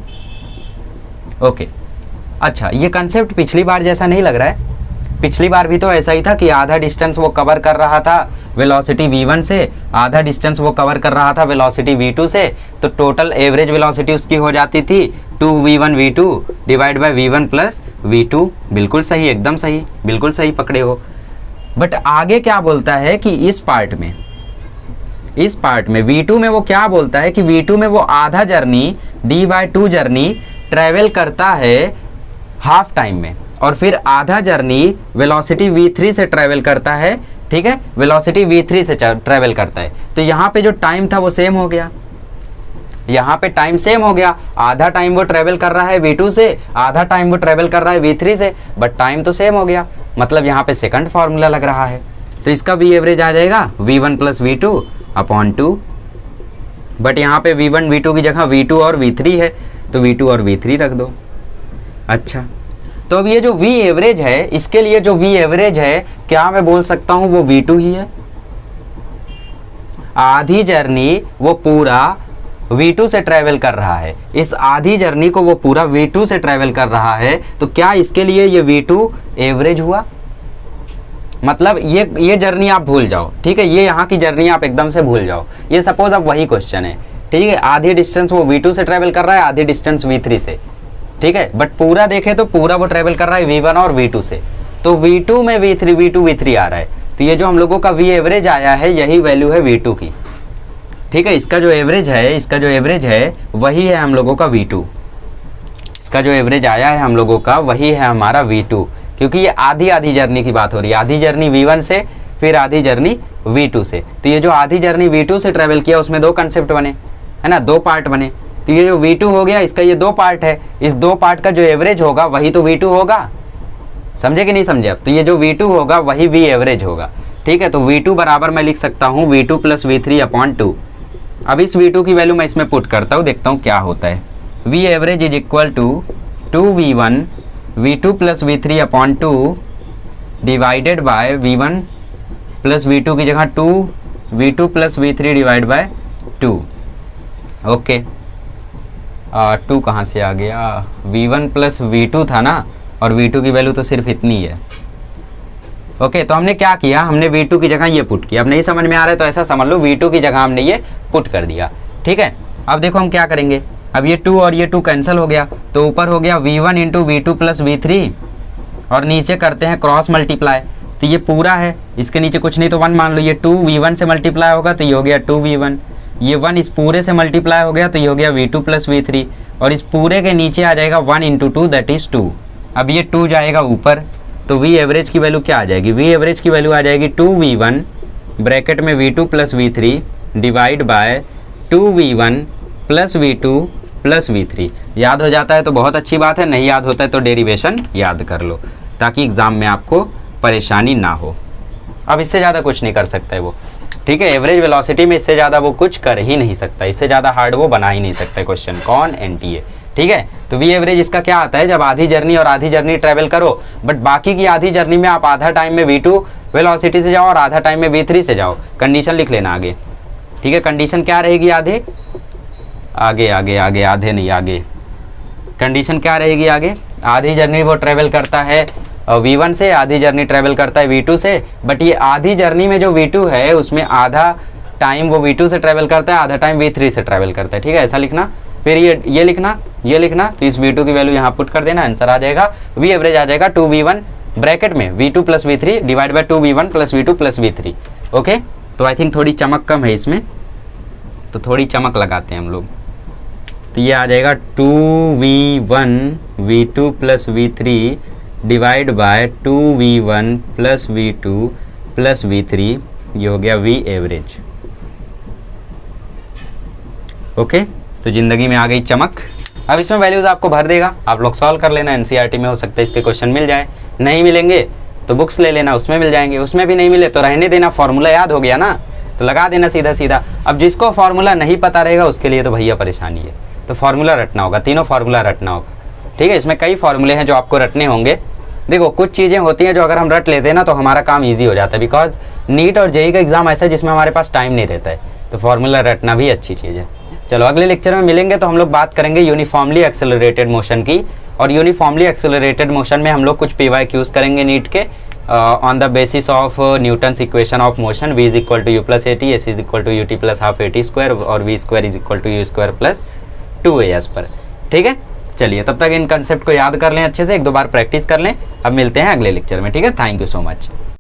ओके, अच्छा ये कंसेप्ट पिछली बार जैसा नहीं लग रहा है, पिछली बार भी तो ऐसा ही था कि आधा डिस्टेंस वो कवर कर रहा था वेलोसिटी v1 से, आधा डिस्टेंस वो कवर कर रहा था वेलोसिटी v2 से, तो टोटल एवरेज वेलोसिटी उसकी हो जाती थी 2v1 v2 divide by v1 plus v2। बिल्कुल सही, एकदम सही, बिल्कुल सही पकड़े हो। बट आगे क्या बोलता है कि इस पार्ट में v2 में वो क्या बोलता है कि v2 में वो आधा जर्नी d/2 जर्नी ट्रैवल करता है हाफ टाइम में, और फिर आधा जर्नी वेलोसिटी v3 से ट्रैवल करता है, ठीक है, वेलोसिटी v3 से ट्रैवल करता है। तो यहाँ पे जो टाइम था वो सेम हो गया, यहाँ पे टाइम सेम हो गया, आधा टाइम वो ट्रैवल कर रहा है v2 से, आधा टाइम वो ट्रैवल कर रहा है v3 से, बट टाइम तो सेम हो गया, मतलब यहाँ पे सेकंड फार्मूला लग रहा है, तो इसका v एवरेज आ जाएगा v1 plus v2 upon 2। But यहाँ पे v1 v2 की जगह v2 और v3 है, तो v2 और v3 रख दो। अच्छा, तो अब ये जो v एवरेज है, इसके लिए जो v एवरेज है, क्या मैं बोल सकता हूं वो v2 ही है? आधी जर्नी वो पूरा v2 से ट्रैवल कर रहा है, इस आधी जर्नी को वो पूरा v2 से ट्रैवल कर रहा है, तो क्या इसके लिए ये v2 एवरेज हुआ? मतलब ये जर्नी आप भूल जाओ, ठीक है, ये यहाँ की जर्नी आप एकदम से भूल जाओ, ये सपोज अब वही क्वेश्चन है, ठीक है, आधी डिस्टेंस वो v2 से ट्रैवल कर रहा है, आधी डिस्टेंस v3 से, ठीक है, बट पूरा देखे तो पूरा वो ट्रैवल कर रहा है v1 और v2 से, तो v2 में v3 आ रहा है, तो ये जो हम लोगों का v एवरेज आया है यही वैल्यू है v2 की, ठीक है, इसका जो एवरेज है वही है हम लोगों का v2, इसका जो एवरेज आया है हम लोगों का वही है हमारा v2, क्योंकि ये आधी जर्नी की बात हो रही है, आधी जर्नी v1 से, फिर आधी जर्नी v2 से, तो ये जो आधी जर्नी v2 से ट्रैवल किया उसमें दो कंसेप्ट बने, है ना, दो पार्ट बने, तो ये जो v2 हो गया, इसका ये दो पार्ट है, इस दो पार्ट का जो एवरेज होगा वही तो v2 होगा, समझे कि नहीं समझे? अब तो ये जो v2 होगा वही v एवरेज होगा, ठीक है, तो v2 बराबर मैं लिख सकता हूँ v2 प्लस v3 अपॉन 2। अब इस v2 की वैल्यू मैं इसमें पुट करता हूँ, देखता हूँ क्या होता है। v average is equal to 2v1 v2 plus v3 upon 2 divided by v1 plus v2 की जगह 2 v2 plus v3 divide by 2। Okay, 2 कहाँ से आ गया? v1 प्लस v2 था ना, और v2 की वैल्यू तो सिर्फ इतनी है। ओके, तो हमने क्या किया, हमने v2 की जगह ये पुट किया। अब नहीं समझ में आ रहा है तो ऐसा समझ लो v2 की जगह हमने ये पुट कर दिया, ठीक है। अब देखो हम क्या करेंगे, अब ये 2 और ये 2 कैंसिल हो गया, तो ऊपर हो गया v1 into v2 plus v3, और नीचे करते हैं क्रॉस मल्टीप्लाई, तो ये पूरा है, इसके नीचे कुछ नहीं तो 1 मान लो, ये 2 v1 से मल्टीप्लाई होगा तो ये हो गया 2v1, ये 1 इस पूरे से मल्टीप्लाई हो गया तो ये हो गया v2 प्लस v3, और इस पूरे के नीचे आ जाएगा 1 इंटू 2 दैट इज 2। अब ये 2 जाएगा ऊपर, तो v एवरेज की वैल्यू क्या आ जाएगी? v एवरेज की वैल्यू आ जाएगी 2v1 ब्रैकेट में v2 plus v3 divide by 2v1 plus v2 plus v3। याद हो जाता है तो बहुत अच्छी बात है, नहीं याद होता है तो डेरिवेशन याद कर लो, ताकि एग्जाम में आपको परेशानी ना हो। अब इससे ज़्यादा कुछ नहीं कर सकता है वो, ठीक है, एवरेज वेलोसिटी में इससे ज़्यादा वो कुछ कर ही नहीं सकता, इससे ज़्यादा हार्ड वो बना ही नहीं सकता क्वेश्चन, कौन? एनटीए, ठीक है। तो वी एवरेज इसका क्या आता है, जब आधी जर्नी और आधी जर्नी ट्रैवल करो, बट बाकी की आधी जर्नी में आप आधा टाइम में v2 वेलोसिटी से जाओ और आधा टाइम में v3 से जाओ। कंडीशन लिख लेना आगे, ठीक है। कंडीशन क्या रहेगी? आधे आधे नहीं, आगे कंडीशन क्या रहेगी? आगे आधी जर्नी वो ट्रैवल करता है v1 से, आधी जर्नी ट्रैवल करता है v2 से, बट ये आधी जर्नी में जो v2 है उसमें आधा टाइम वो v2 से ट्रैवल करता है, आधा टाइम v3 से ट्रैवल करता है, ठीक है, ऐसा लिखना। फिर ये लिखना, तो इस V2 की वैल्यू यहाँ पुट कर देना, आंसर आ जाएगा V एवरेज आ जाएगा 2V1 ब्रैकेट में V2 plus V3 divide by 2V1 plus V2 plus V3। Okay, तो आई थिंक थोड़ी चमक कम है इसमें, तो थोड़ी चमक लगाते हैं हम लोग। तो ये आ जाएगा 2V1 V2 plus V3 divide by 2V1 plus V2 plus V3, ये हो गया V एवरेज। ओके, तो जिंदगी में आ गई चमक। अब इसमें वैल्यूज आपको भर देगा, आप लोग सॉल्व कर लेना, एनसीईआरटी में हो सकता है इसके क्वेश्चन मिल जाए, नहीं मिलेंगे तो बुक्स ले लेना, उसमें मिल जाएंगे, उसमें भी नहीं मिले तो रहने देना, फॉर्मूला याद हो गया ना, तो लगा देना सीधा सीधा। अब जिसको फॉर्मूला नहीं पता रहेगा उसके लिए तो भैया परेशानी है, तो फॉर्मूला रटना होगा, तीनों फॉर्मूला रटना होगा, ठीक है। इसमें कई फॉर्मूले हैं जो आपको रटने होंगे। देखो कुछ चीज़ें होती हैं जो अगर हम रट लेते हैं ना तो हमारा काम ईजी हो जाता है, बिकॉज नीट और जेईई का एग्जाम ऐसा है जिसमें हमारे पास टाइम नहीं रहता है, तो फॉर्मूला रटना भी अच्छी चीज़ है। चलो अगले लेक्चर में मिलेंगे तो हम लोग बात करेंगे यूनिफॉर्मली एक्सेलरेटेड मोशन की, और यूनिफॉर्मली एक्सेलरेटेड मोशन में हम लोग कुछ PYQs करेंगे नीट के on the basis of Newton's equation of motion, v is equal to u plus a t, s is equal to u t plus half a t square और v square is equal to u square plus 2as पर, ठीक है। चलिए तब तक इन concept को याद कर लें अच्छे से, एक दो बार प्रैक्टिस कर लें। अब मिलते हैं अगले लेक्चर में, ठीक है। Thank you so much.